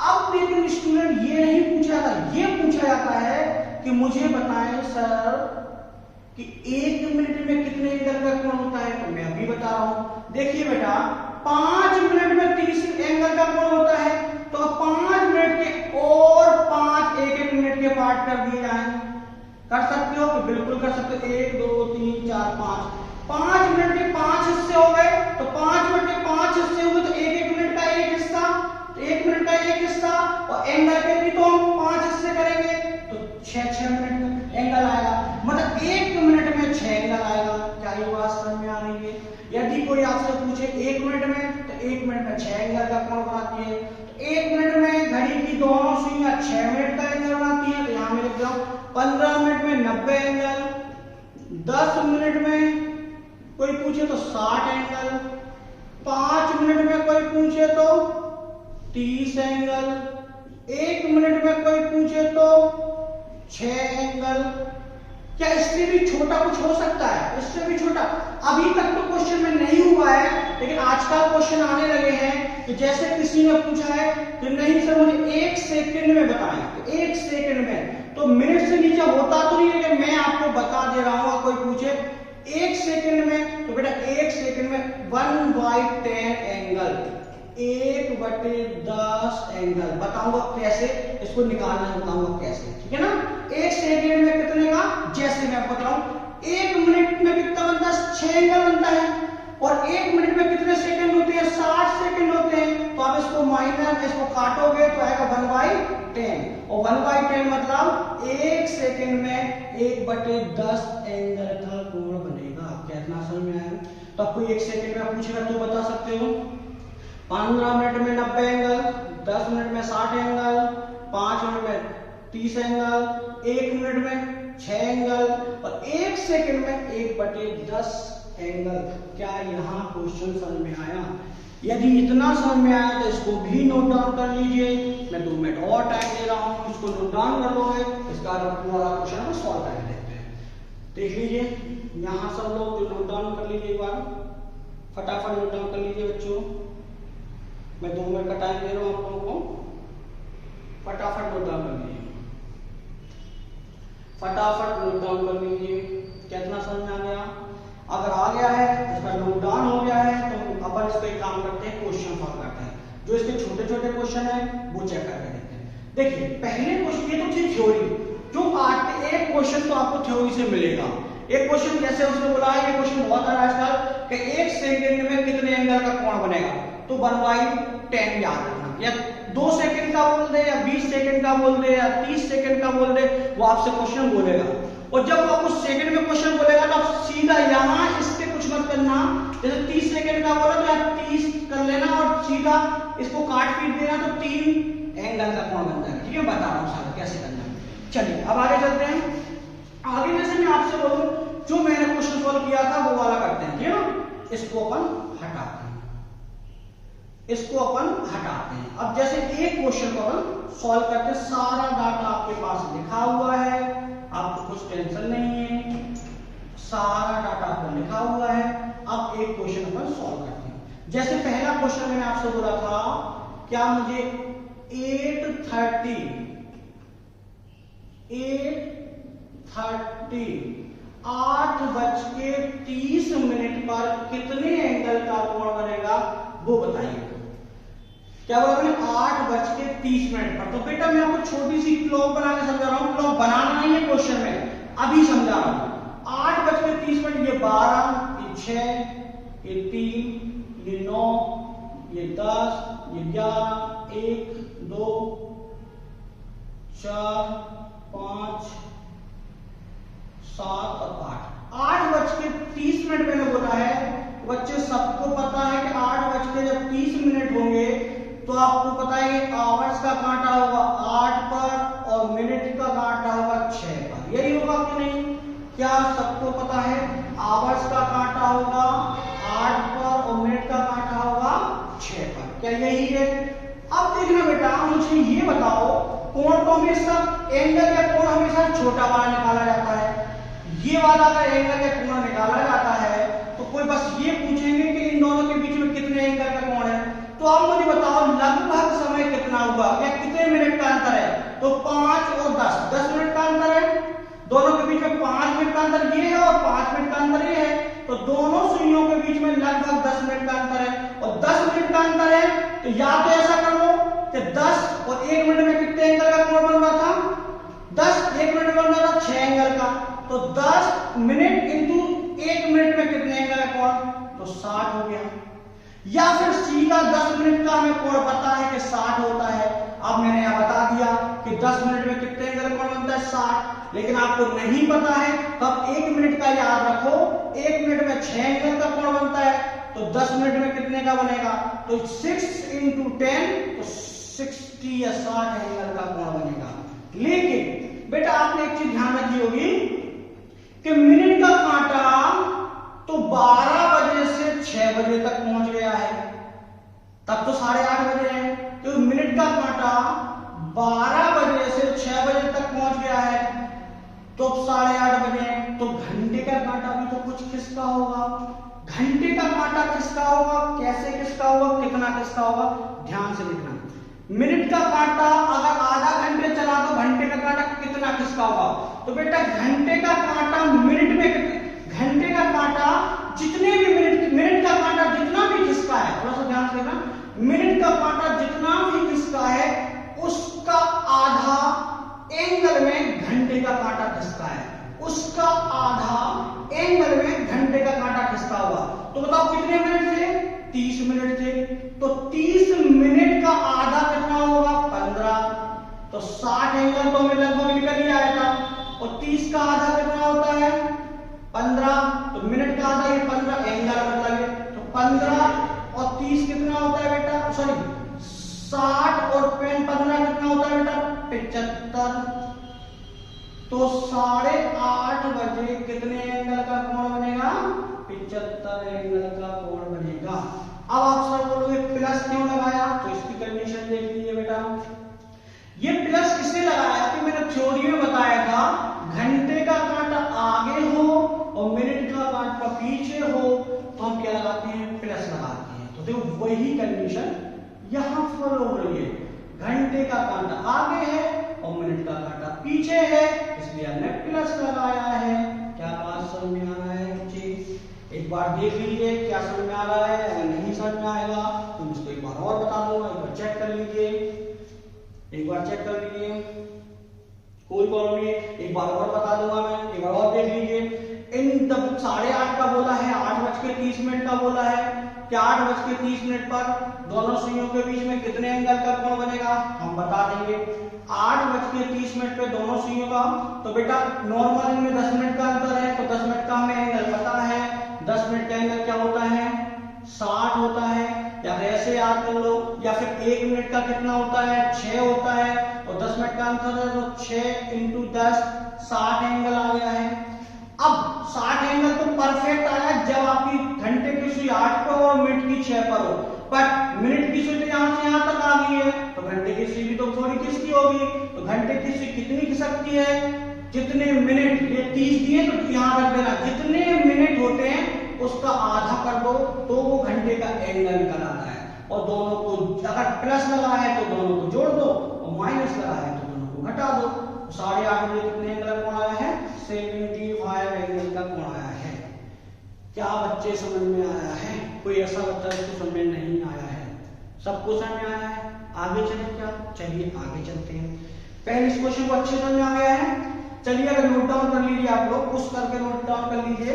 अब लेकिन स्टूडेंट ये नहीं पूछा जाता, ये पूछा जाता है कि मुझे बताएं सर कि 1 मिनट में कितने एंगल का कोण होता है, तो मैं अभी बता रहा हूं। देखिए बेटा 5 मिनट में 30 एंगल का कोण होता है, तो 5 मिनट के और 5 1-1 मिनट के पार्ट कर दिए जाएं। कर सकते हो कि बिल्कुल कर सकते हो, 1 2 3 4 5 मिनट के 5 हिस्से हो गए, तो 5 मिनट के 5 हिस्से हुए तो 1-1 मिनट का 1 हिस्सा, तो 1 मिनट का 1 हिस्सा, और एंगल के भी तो हम 5 हिस्से करेंगे तो 6 मिनट का एंगल आएगा, मतलब 1 मिनट में 6 एंगल आएगा। क्या ये बात समझ में आ रही है? यदि कोई आपसे पूछे 1 मिनट में, तो 1 मिनट मिनट में 6 एंगल का कोण बनाती है। तो 1 मिनट में घड़ी की दोनों सुइयां 6 मिनट का एंगल बनाती है। तो यहाँ मैं लिख रहा हूँ 15 मिनट में 90 एंगल, 10 मिनट में कोई पूछे तो 60 एंगल, 5 मिनट में कोई पूछे तो 30 एंगल, 1 मिनट में कोई पूछे तो 6 एंगल। क्या इससे भी छोटा कुछ हो सकता है? इससे भी छोटा अभी तक तो क्वेश्चन में नहीं हुआ है, लेकिन आजकल क्वेश्चन आने लगे हैं कि जैसे किसी ने पूछा है कि नहीं सर मुझे 1 सेकंड में बताएं, तो 1 सेकंड में, तो मिनट से नीचे होता तो नहीं, लेकिन मैं आपको बता दे रहा हूं। कोई पूछे 1 सेकंड में, तो बेटा 1 सेकंड में 1/10 एंगल, 1/10 एंगल बताऊंगा कैसे, इसको निकालना बताऊंगा कैसे, ठीक है ना। 1 सेकंड में कितने का, जैसे मैं बताऊं 1 मिनट में कितना बनता है, 6 एंगल बनता है, और 1 मिनट में कितने सेकंड होते हैं, 60 सेकंड होते हैं। तो आप इसको माइनस, इसको काटोगे तो आएगा 1/10, और 1/10 मतलब 1 सेकंड में 1/10 एंगल का कोण बनेगा। कितना समझ में आया? तो आपको 1 सेकंड में पूछेगा तो बता सकते हो। 15 मिनट में 90 एंगल, 10 मिनट में 60 एंगल, 5 मिनट में 30 एंगल, 1 मिनट में 6 एंगल, और 1 सेकंड में 1/10 एंगल। क्या यहाँ क्वेश्चन समझ में आया? यदि इतना समझ में आया तो इसको भी नोट डाउन कर लीजिए। मैं 2 मिनट और टाइम दे रहा हूँ, इसको नोट डाउन कर लोगे, इसका पूरा क्वेश्चन को सॉल्व कर लेते हैं। देख लीजिए यहाँ सब लोग नोट डाउन कर लीजिए, एक बार फटाफट नोट डाउन कर लीजिए बच्चों। मैं 2 मिनट का टाइम दे रहा हूँ आप लोगों को, फटाफट नोट डाउन कर लीजिए, फटाफट नोट डाउन कर लीजिए। कितना समझ में आ गया? अगर आ गया है, इसका नोट डाउन हो गया है, तो अपन इस पे काम करते हैं, क्वेश्चन सॉल्व करते हैं। जो इसके छोटे छोटे क्वेश्चन है वो चेक करके देखते हैं। देखिए पहले क्वेश्चन, ये तो थी थ्योरी, जो आज एक क्वेश्चन तो आपको थ्योरी से मिलेगा। एक क्वेश्चन जैसे उसने बोला है, ये क्वेश्चन बहुत है आजकल कि 1 सेकंड में कितने एंगल का कोण बनेगा, तो 1/10 याद रखना, या 2 सेकंड का बोल दे, या 20 सेकंड का बोल दे, या 30 सेकंड का बोल दे, वो आपसे क्वेश्चन बोलेगा। और जब वो आपको सेकंड में क्वेश्चन बोलेगा तो आप सीधा यहाँ इसके कुछ मत करना, जैसे 30 सेकंड का बोला तो यहाँ 30 कर लेना और सीधा इसको काट पीट देना, तो 3 एंगल का कोण बन जाएगा। ठीक है, बता रहा हूँ सारा कैसे करना है। चलिए अब आगे चलते हैं। आगे जैसे मैं आपसे बोलूं, जो मैंने क्वेश्चन सॉल्व किया था वो वाला करते हैं, ठीक है ना। इसको अपन हटाते हैं, इसको अपन हटाते हैं। अब जैसे एक क्वेश्चन को अपन सॉल्व करते हैं, सारा डाटा आपके पास लिखा हुआ है, आपको कुछ टेंशन नहीं है, सारा डाटा आपको लिखा हुआ है। अब एक क्वेश्चन अपन सॉल्व करते हैं। जैसे पहला क्वेश्चन मैंने आपसे बोला था, क्या मुझे 8:30 8:30 पर कितने एंगल का कोण बनेगा वो बताइए। क्या बोला मैंने? 8:30 पर। तो बेटा मैं आपको छोटी सी क्लॉक बना के समझा रहा हूं, क्लॉक बनाना नहीं है क्वेश्चन में, अभी समझा रहा हूं। 8:30, ये 12, ये 6, ये 3, ये 9, ये 10, ये 11, 1, 2, 4, 5, 7 और 8। 8:30 मैंने बोला है। बच्चे सबको पता है कि 8:30 होंगे तो आपको पता है आवर्स का कांटा होगा 8 पर और मिनट का कांटा होगा 6 पर। यही होगा कि नहीं? क्या सबको पता है? आवर्स का कांटा होगा 8 पर और मिनट का कांटा होगा 6 पर। क्या यही है? अब देखना बेटा, मुझे ये बताओ, कोण को हमेशा एंगल या कोण हमेशा छोटा वाला निकाला जाता है। ये वाला अगर एंगल या कोण निकाला जाता है तो कोई बस ये पूछेंगे कि इन दोनों के बीच में कितने एंगल का कोण है। तो आप मुझे बताओ लगभग समय कितना हुआ या कितने मिनट का अंतर है? तो 5 और 10 मिनट का अंतर है। दोनों के बीच में 5 मिनट का अंतर ये है और 5 मिनट का अंतर ये है। तो दोनों सुइयों के बीच में लगभग 10 मिनट का अंतर है। और 10 मिनट का अंतर है तो या तो ऐसा कर लो कि 10 और 1 मिनट में कितने एंगल का कोण बन रहा था? 10 1 मिनट बन रहा था 6 एंगल का। तो 10 मिनट इंटू 1 मिनट में कितने एंगल का कोण? तो 60 हो गया। या फिर सीधा 10 मिनट का हमें कोण पता है कि 60 होता है। अब मैंने यहां बता दिया कि 10 मिनट में कितने एंगल का कोण बनता है? 60। लेकिन आपको नहीं पता है तो आप 1 मिनट का याद रखो, 1 मिनट में 6 एंगल का कोण बनता है। तो 10 मिनट में कितने का बनेगा? तो 6 × 10 तो 60 या 60 एंगल का कोण बनेगा। लेकिन बेटा आपने एक चीज ध्यान रखी होगी कि मिनट का कांटा तो 12 बजे से 6 बजे तक पहुंच गया है, तब तो 8:30 बजे है, तो मिनट का कांटा 12 बजे से 6 बजे तक पहुंच गया है, तो 8:30 बजे है, तो घंटे का कांटा भी तो कुछ खिसका होगा। घंटे का कांटा किसका होगा, कैसे किसका होगा, कितना किसका होगा, ध्यान से लिखना। मिनट का कांटा अगर आधा घंटे चला तो घंटे का कांटा कितना किसका होगा? तो बेटा घंटे का कांटा मिनट में, घंटे का कांटा जितने भी मिनट का कांटा जितना भी खिसका है, थोड़ा सा ध्यान से देखना, मिनट का कांटा जितना भी खिसका है उसका आधा एंगल में घंटे का कांटा खिसका है, उसका आधा एंगल में घंटे का कांटा खिसका हुआ। तो बताओ कितने मिनट थे? 30 मिनट थे। तो 30 मिनट का आधा कितना होगा? 15। तो 60 एंगल तो हमें लगभग निकल ही आया था, और 30 का आधा कितना होता है? 15। तो मिनट का आधा ये 15 एंगल मतलब है, तो 15 और 30 कितना होता है बेटा? सॉरी 60 और 15 कितना होता है बेटा? 75। तो 8:30 बजे कितने एंगल का कोण बनेगा? 75 एंगल का कोण बनेगा। अब आप सब बोलोगे प्लस क्यों लगाया? तो इसकी कंडीशन देख लीजिए बेटा, ये प्लस किसने लगाया कि मैंने थ्योरी में बताया था घंटे का कांटा आगे हो और मिनट का कांटा पीछे हो तो हम क्या लगाते हैं? प्लस लगाते हैं। तो देखो वही कंडीशन यहां फॉलो हो रही है, घंटे का कांटा आगे है और मिनट का कांटा पीछे है, इसलिए हमने प्लस लगाया है। क्या बात समझ में आ रहा है बच्चे? एक बार देख लीजिए क्या समझ में आ रहा है, अगर नहीं समझ में आएगा तो मैं इसको एक बार और बता दूंगा, एक बार चेक कर लीजिए, एक बार चेक कर लीजिए, कोई प्रॉब्लम नहीं है, एक बार और बता दूंगा मैं, एक बार और देख लीजिए। इन तब 8:30 का बोला है, 8:30 का बोला है कि 8:30 पर दोनों सुइयों के बीच में कितने एंगल का कोण बनेगा, हम बता देंगे। 8:30 पे दोनों सुइयों का, तो बेटा नॉर्मल इनमें 10 मिनट का अंतर है, तो 10 मिनट का हमें एंगल पता है, 10 मिनट का एंगल क्या होता है? 60 होता है, या फिर ऐसे याद कर लो, या फिर 1 मिनट का कितना होता है? 6 होता है, और 10 मिनट का अंतर है तो 6 × 10 60 एंगल आ गया है। अब 60 एंगल तो परफेक्ट आया जब आपकी घंटे की सुई 8 पर और मिनट की 6 पर हो, पर मिनट की सुई तो यहां से यहां तक आ गई है, तो घंटे की सुई भी तो थोड़ी खिसकी होगी, तो घंटे की सुई कितनी खिसकती है? जितने मिनट, ये 30 दिए तो यहां रख देना, जितने मिनट होते हैं उसका आधा कर दो तो वो घंटे का एंगल निकल आता है। और दोनों को अगर प्लस लगा है तो दोनों को जोड़ दो, और माइनस लगा है तो दोनों को घटा दो। 8:30 बजे कितने एंगल का कोण आया है? 75 एंगल का कोण आया है। क्या बच्चे समझ में आया है? कोई ऐसा बच्चा जिसको समझ में नहीं आया है? सबको समझ में आया है? आगे चले क्या? चलिए आगे चलते हैं। पहले इस क्वेश्चन को अच्छे समझ में आ गया है? चलिए अगर नोट डाउन कर लीजिए, आप लोग पुश करके नोट डाउन कर लीजिए।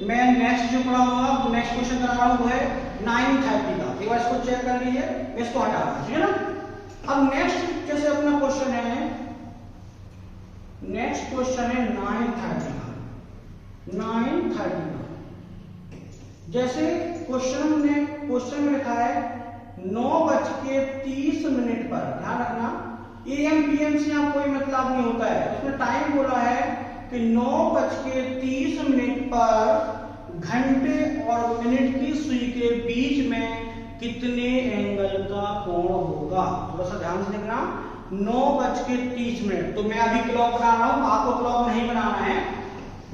मैं नेक्स्ट जो पढ़ाऊंगा, नेक्स्ट क्वेश्चन करा रहा हूं वो है 9:30 का, एक बार इसको चेक कर लीजिए, मैं इसको हटा रहा हूं, ठीक है ना। अब नेक्स्ट जैसे अपना क्वेश्चन है, नेक्स्ट क्वेश्चन है 9:30 का, 9:30 का। जैसे क्वेश्चन में लिखा है 9:30 पर, ध्यान रखना AM PM से यहाँ कोई मतलब नहीं होता है, उसमें टाइम बोला है कि 9:30 पर घंटे और मिनट की सुई के बीच में कितने एंगल का कोण होगा। थोड़ा सा ध्यान से देखना, 9:30। तो मैं अभी क्लॉक बना रहा हूं, आपको क्लॉक नहीं बनाना है,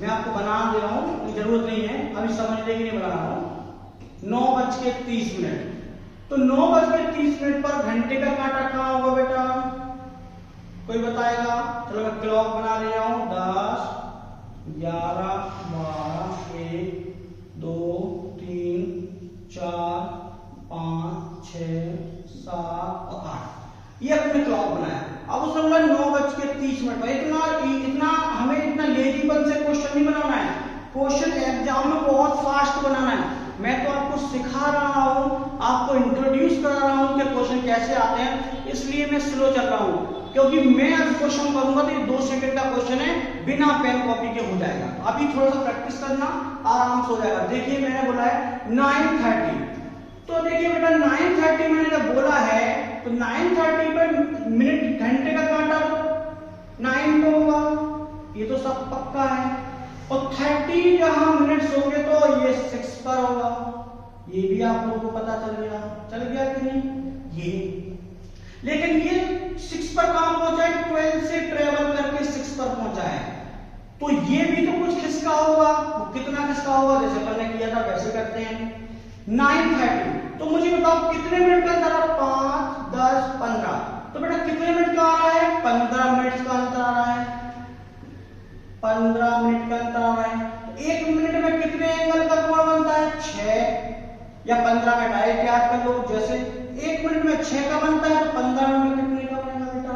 मैं आपको बना दे रहा हूं, जरूरत नहीं है, अभी समझने के लिए बना रहा हूं। 9:30। तो 9:30 पर घंटे का कांटा कहां होगा बेटा? कोई बताएगा? चलो मैं क्लॉक बना ले रहा हूं, 10, 11, 12, 1, 2, 3, 4, 5, 6, 7 और 8, ये अपने क्लॉक बनाया। अब उसने बोला 9:30 पर। इतना हमें इतना लेजीपन से क्वेश्चन नहीं बनाना है, क्वेश्चन एग्जाम में बहुत फास्ट बनाना है। मैं तो आपको सिखा रहा हूं, आपको इंट्रोड्यूस करा रहा हूं कि क्वेश्चन कैसे आते हैं, इसलिए मैं स्लो चल रहा हूं। क्योंकि मैं अब क्वेश्चन करूंगा तो ये 2 सेकंड का क्वेश्चन है, बिना पेन कॉपी के हो जाएगा। अभी थोड़ा सा प्रैक्टिस करना, आराम से हो जाएगा। देखिए मैंने बोला है 9:30, तो देखिए बेटा 9:30 मैंने जब बोला है तो 9:30 पर मिनट घंटे का कांटा 9 तो होगा, ये तो सब पक्का है। और 30 जहां मिनट्स होंगे तो ये 6 पर होगा, ये भी आप लोगों को पता चल गया कि नहीं? ये लेकिन ये 6 पर कहां पहुंचा है? 12 से ट्रेवल करके 6 पर पहुंचा है, तो ये भी तो कुछ खिसका होगा। कितना खिसका होगा? जैसे अपन ने किया था वैसे करते हैं। 9:30 तो मुझे बताओ कितने मिनट का अंतर है? 5, 10, 15। तो बेटा कितने मिनट का आ रहा है? 15 मिनट का अंतर आ रहा है। 15 मिनट का अंतर आ रहा है। 1 मिनट में कितने एंगल का कोण बनता है? 6, या 15 में डायरेक्ट याद कर लो। जैसे 1 मिनट में 6 का बनता है तो 15 मिनट में कितने का बनेगा बेटा?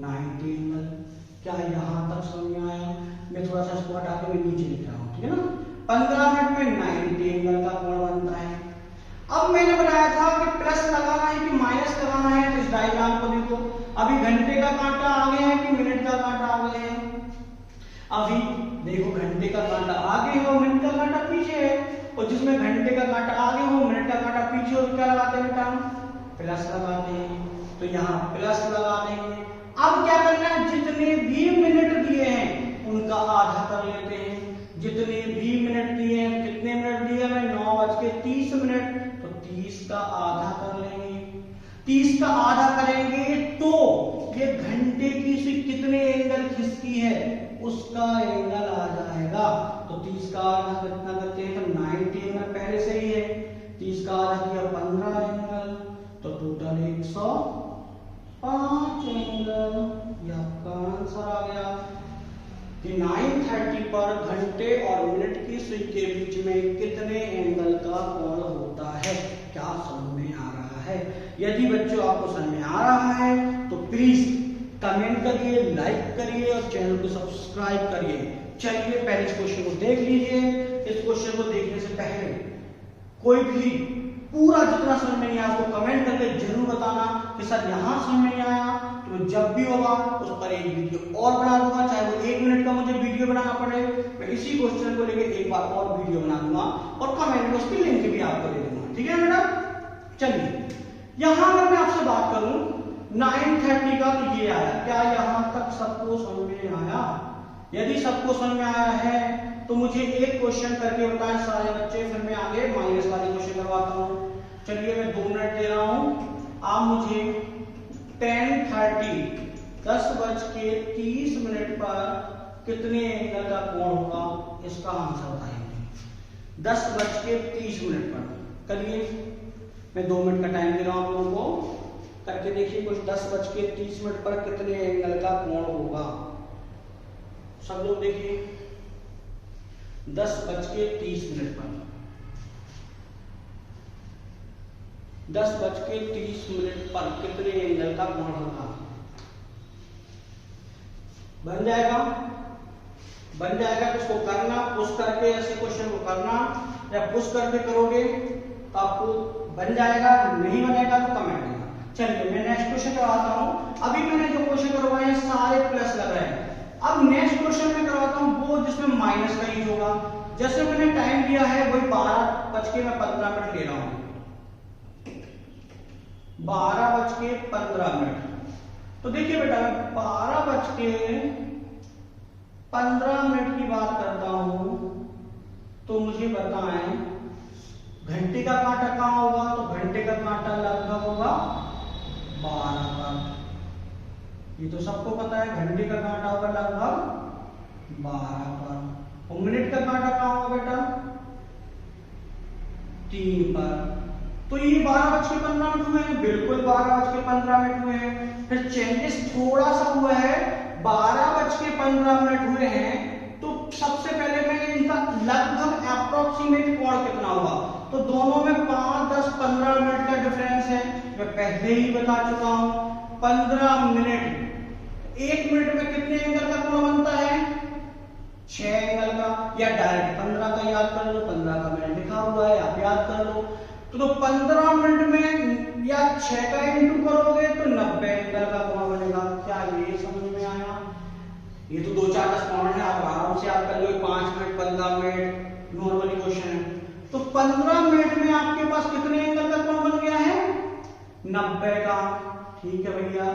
90 एंगल। क्या यहां तक समझ में आया? मैं थोड़ा सा इसको हटा के मैं नीचे लिख रहा हूं, ठीक है ना? 15 मिनट में 90 एंगल का कोण बनता है। अब मैंने बताया था कि प्लस लगाना है कि माइनस लगाना है, तो इस डायग्राम को देखो। अभी घंटे का कांटा आगे है कि मिनट का कांटा आगे है? अभी देखो घंटे का कांटा आगे है और मिनट का कांटा पीछे है, और जिसमें घंटे का कांटा आगे हो मिनट का कांटा पीछे हो तो क्या लगाते हैं बेटा? प्लस लगाते हैं। तो यहाँ प्लस लगा देंगे। अब क्या करना है? जितने भी मिनट दिए हैं उनका आधा कर लेते हैं। जितने भी मिनट दिए हैं, कितने मिनट दिए हमें? 9:30, तो 30 का आधा कर लेंगे। 30 का आधा करेंगे तो ये घंटे की से कितने एंगल खिसकी है उसका एंगल आ जाएगा। तो 30 का आधा कितना करते हैं? तो 90 एंगल पहले से ही है। 30 का आधा किया 15 एंगल, तो टोटल 105 एंगल। ये आपका आंसर आ गया कि 9:30 पर घंटे और मिनट की सुई के बीच में कितने एंगल का कोण होता है। क्या समझ में आ रहा है? यदि बच्चों आपको समझ में आ रहा है तो प्लीज कमेंट करिए, लाइक करिए और चैनल को सब्सक्राइब करिए। चलिए पहले इस क्वेश्चन को देख लीजिए। इस क्वेश्चन को देखने से पहले कोई भी पूरा जितना समझ में नहीं आया उसको कमेंट करके जरूर बताना कि सर यहाँ समझ में नहीं आया। तो जब भी होगा उस पर एक वीडियो और बना दूंगा, चाहे वो 1 मिनट का मुझे वीडियो बनाना पड़े, मैं इसी क्वेश्चन को लेकर एक बार और वीडियो बना दूंगा और कमेंट में उसकी लिंक भी आपको दे दूंगा, ठीक है बेटा? चलिए यहाँ अगर मैं आपसे बात करूं 9:30 का तो ये आया। क्या यहाँ तक सबको समझ में आया? यदि सबको समझ में आया है तो मुझे एक क्वेश्चन करके बताएं सारे बच्चे, फिर मैं आगे माइनस वाले क्वेश्चन करवाता हूँ। चलिए मैं 2 मिनट दे रहा हूँ, आप मुझे 10:30 10:30 पर कितने एंगल का कोण होगा इसका आंसर बताएंगे। 10:30 पर करिए। मैं 2 मिनट का टाइम दे रहा हूँ आप लोगों को, करके देखिए कुछ। 10:30 पर कितने एंगल का कोण होगा? सब लोग देखिए 10:30 पर 10:30 पर कितने एंगल का कोण होगा? बन जाएगा? बन जाएगा। तो इसको करना, पुश करके ऐसे क्वेश्चन को करना, या पुश करके करोगे तो आपको बन जाएगा। नहीं बनेगा तो कमेंट देना। चलिए मैं नेक्स्ट क्वेश्चन करवाता हूँ। अभी मैंने जो क्वेश्चन करवाए हैं सारे प्लस लग रहे हैं। अब नेक्स्ट क्वेश्चन में करवाता हूँ वो जिसमें माइनस का यूज होगा। जैसे मैंने टाइम दिया है वही 12:15 ले रहा हूँ। 12:15। तो देखिए बेटा 12:15 की बात करता हूं तो मुझे बताएं घंटे का कांटा कहां होगा? तो घंटे का कांटा लगभग होगा 12 पर। ये तो सबको पता है, घंटे का कांटा होगा लगभग 12 पर। और मिनट का कांटा कहां होगा बेटा? 3 पर। तो ये 12:15 हुए हैं, बिल्कुल 12:15 हुए हैं। फिर चेंजेस थोड़ा सा हुआ है, 12:15 हुए हैं। तो सबसे पहले मैं इनका लगभग अप्रोक्सीमेट कोण कितना होगा? तो दोनों में 5, 10, 15 मिनट का डिफरेंस है, मैं पहले ही बता चुका हूं। 15 मिनट, 1 मिनट में कितने एंगल का कोण बनता है? 6 एंगल का। या डायरेक्ट 15 का याद कर लो, 15 का मैंने लिखा हुआ है, आप याद कर लो। तो 15 मिनट में या 6 का इंटू करोगे तो 90 एंगल का ये तो 2-4-10 पॉइंट है, आप आराम से आप कर लो, 5 मिनट 15 मिनट नॉर्मली क्वेश्चन है। तो 15 मिनट में आपके पास कितने एंगल का कोण बन गया है? 90 का। ठीक है भैया,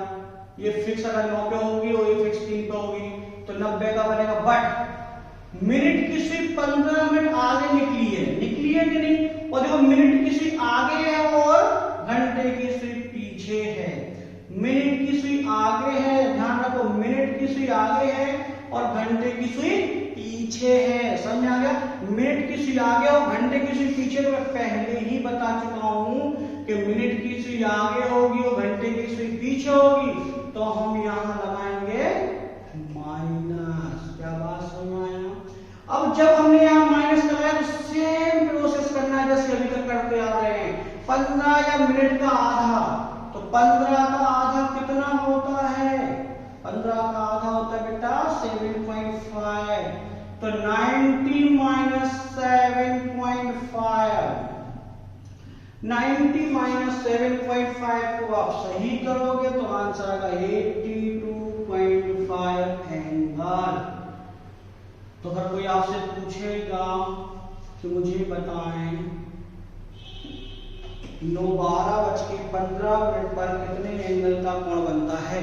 ये फिक्स अगर 9 पे होगी और ये फिक्स 3 पे होगी तो 90 का बनेगा। बट मिनट की सुई 15 मिनट आगे निकली है कि नहीं? और देखो मिनट की सुई आगे है और घंटे की सुई पीछे है। मिनट की सुई आगे है, ध्यान रखो, मिनट की सुई आगे है और घंटे की सुई पीछे है। समझ में आ गया? मिनट की सुई आगे और घंटे की सुई पीछे। तो मैं पहले ही बता चुका हूं कि मिनट की सुई आगे होगी और घंटे की सुई पीछे होगी, तो हम यहां लगाएंगे माइनस। क्या बात समझ में आया? अब जब हमने यहां माइनस लगाया तो सेम प्रोसेस करना है जैसे अभी तक करते आ रहे हैं। 15 या मिनट का आधा, तो 15 का आधा कितना होता है? 15 का आधा होता है बेटा 7.5। तो 90 माइनस 7.5, 90 माइनस 7.5 को आप सही करोगे तो आंसर आएगा 82.5 एंगल। तो अगर कोई आपसे पूछेगा कि मुझे बताएं 12:15 पर कितने एंगल का कोण बनता है,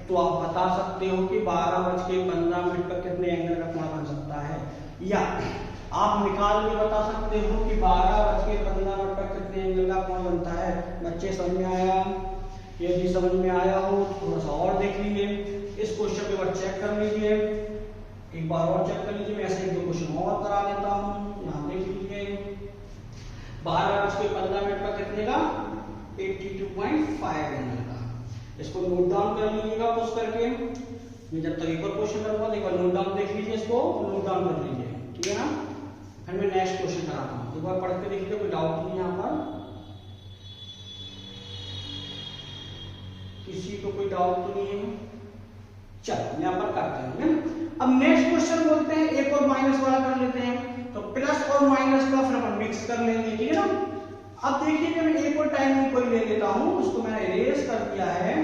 तो आप बता सकते हो कि 12:15 पर कितने एंगल का कोण बन सकता है, या आप निकाल के बता सकते हो कि 12:15 पर कितने एंगल का कोण बनता है। बच्चे समझ में आया? यदि समझ में आया हो थोड़ा सा और देख लीजिए, इस क्वेश्चन पेपर चेक कर लीजिए, एक बार और चेक कर लीजिए। मैं ऐसे 1-2 क्वेश्चन और करा देता हूँ। यहाँ देख लीजिए 12:15 पर कितने का? 82.5 एंगल का। इसको नोट डाउन कर लीजिएगा पुश करके। मैं जब तक एक और क्वेश्चन करूंगा एक बार नोट डाउन देख लीजिए, इसको नोट डाउन कर लीजिए, ठीक है ना? फिर मैं नेक्स्ट क्वेश्चन कराता हूँ, एक बार पढ़ के देखिए, कोई डाउट नहीं यहाँ पर, किसी को कोई डाउट तो नहीं है? चलो यहाँ पर करते हैं। अब नेक्स्ट क्वेश्चन बोलते हैं एक और माइनस वाला कर लेते हैं, तो प्लस और माइनस का फिर अपन मिक्स कर लेंगे, ठीक है ना? अब देखिए कि मैं एक और टाइमिंग कोई ले लेता हूं, उसको मैंने इरेज कर दिया है।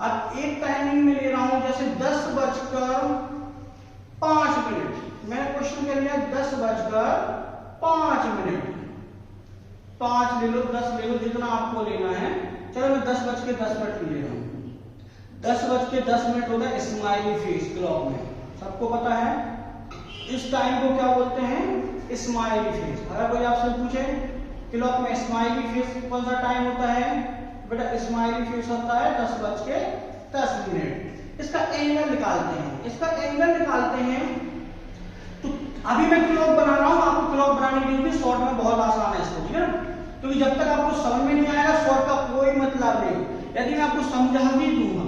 अब एक टाइमिंग में ले रहा हूं जैसे 10:05। मैंने क्वेश्चन कर लिया 10:05। 5 ले लो, 10 ले लो, जितना आपको लेना है। चलो मैं 10:10 ले रहा हूं। 10:10 होगा स्माइली फेस क्लॉक में, सबको पता है इस टाइम को क्या बोलते हैं? Smiley face. अगर कोई आपसे पूछे क्लॉक में स्माइली फेस कौन सा टाइम होता है, बेटा स्माइली फेस होता है 10:10। इसका एंगल निकालते हैं, तो अभी मैं क्लॉक बना रहा हूं, आपको क्लॉक बनाने के लिए शॉर्ट में बहुत आसान है इसको, ठीक है ना? क्योंकि जब तक आपको समझ में नहीं आएगा शॉर्ट का कोई मतलब नहीं। यदि मैं आपको समझा भी दूंगा,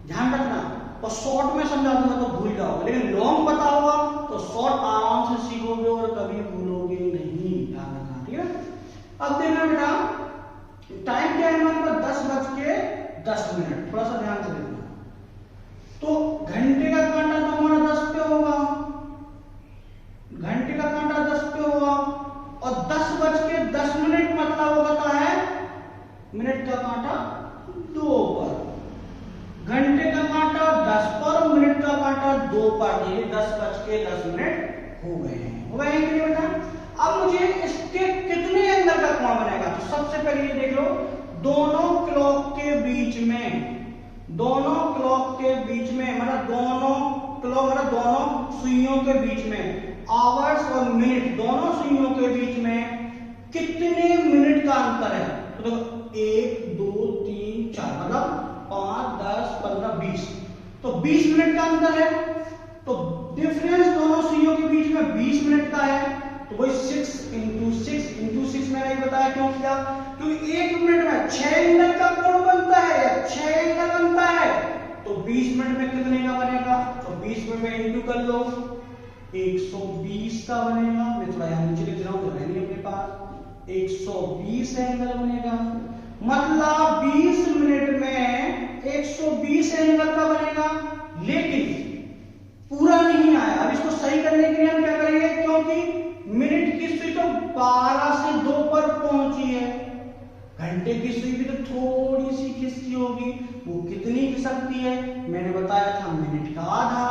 ध्यान रखना, और शॉर्ट में समझा दूंगा तो भूल जाओगे, लेकिन लॉन्ग बता होगा तो शॉर्ट आराम से सीखोगे और कभी भूलोगे नहीं, ध्यान रखना, ठीक है? अब देखना बेटा टाइम क्या है हमारे पास? 10:10। थोड़ा सा ध्यान से देखना। तो घंटे का कांटा तो हमारा 10 पे होगा, घंटे का कांटा 10 पे होगा, और 10:10 मतलब वो होता है मिनट का कांटा 2 पर। घंटे का कांटा 10 पर, मिनट का कांटा 2 पर, ये 10:10 हो गए हैं कि नहीं बेटा? अब मुझे इसके कितने एंगल का कोण बनेगा, तो सबसे पहले ये देख लो, दोनों क्लॉक के बीच में मतलब दोनों सुइयों के बीच में, आवर्स और मिनट दोनों सुइयों के बीच में कितने मिनट का अंतर है? तो देखो 1 2 3 4 मतलब 5 10 15 20, तो 20 मिनट का अंतर है। तो डिफरेंस दोनों सुइयों के बीच में 20 मिनट का है, तो वही 6 × 6 मैंने नहीं बताया क्यों किया? क्योंकि 1 मिनट में 6 एंगल का कोण बनता है, 6 एंगल बनता है, तो 20 मिनट में कितने का बनेगा? तो 20 मिनट में इंटू कर लो, 120 का बनेगा। मैं थोड़ा यहां नीचे लिख रहा हूं, तो नहीं अपने पास 120 एंगल बनेगा। मतलब 20 मिनट में 120 एंगल का बनेगा, लेकिन पूरा नहीं आया। अब इसको सही करने के लिए हम क्या करेंगे, क्योंकि मिनट की सुई तो 12 से 2 पर पहुंची है, घंटे की सुई भी तो थोड़ी सी खिसक किसकी होगी, वो कितनी खिसकती है। मैंने बताया था मिनट का आधा,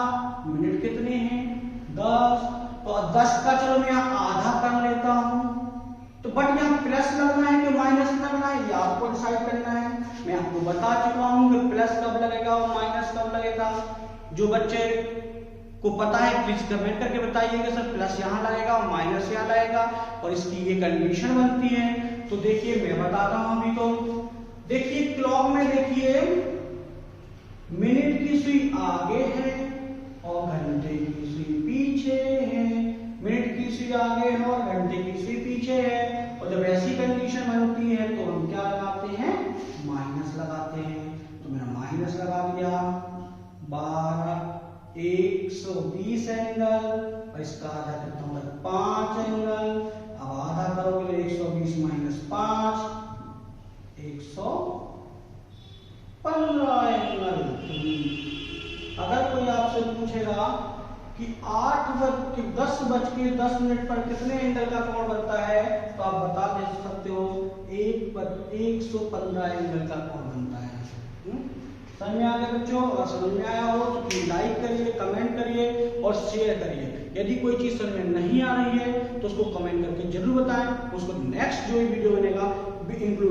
मिनट कितने हैं 10, तो 10 का चलो मैं यहाँ आधा कर लेता हूँ। तो बट यहाँ प्लस लगना है कि माइनस लगना है ये आपको डिसाइड करना है। मैं आपको बता चुका हूँ कि प्लस कब लगेगा और माइनस कब लगेगा। जो बच्चे को पता है प्लीज कमेंट करके बताइएगा सर प्लस यहाँ लगेगा और माइनस यहाँ लगेगा और इसकी ये कंडीशन बनती है। तो देखिए मैं बताता हूँ अभी। तो देखिए क्लॉक में देखिए मिनट की सुई आगे है और घंटे की सुई पीछे है। मिनट की सुई आगे है और घंटे की सुई पीछे है। और जब ऐसी कंडीशन बनती है तो हम क्या लगाते हैं, माइनस लगाते हैं। तो मैंने माइनस लगा दिया 12 120 एंगल और इसका आधा करता हूँ 5 एंगल। अब आधा करोगे 120 माइनस 5 115 एंगल। अगर कोई आपसे पूछेगा कि 10:10 पर कितने एंगल का कोण बनता है तो आप बता दे सकते हो 115 एंगल का कोण बनता है। समझ में आ गया बच्चों? अगर समझ में आया हो तो प्लीज लाइक करिए, कमेंट करिए और शेयर करिए। यदि कोई चीज समझ में नहीं आ रही है तो उसको कमेंट करके जरूर बताएं, उसको नेक्स्ट जो वीडियो बनेगा भी इंक्लूड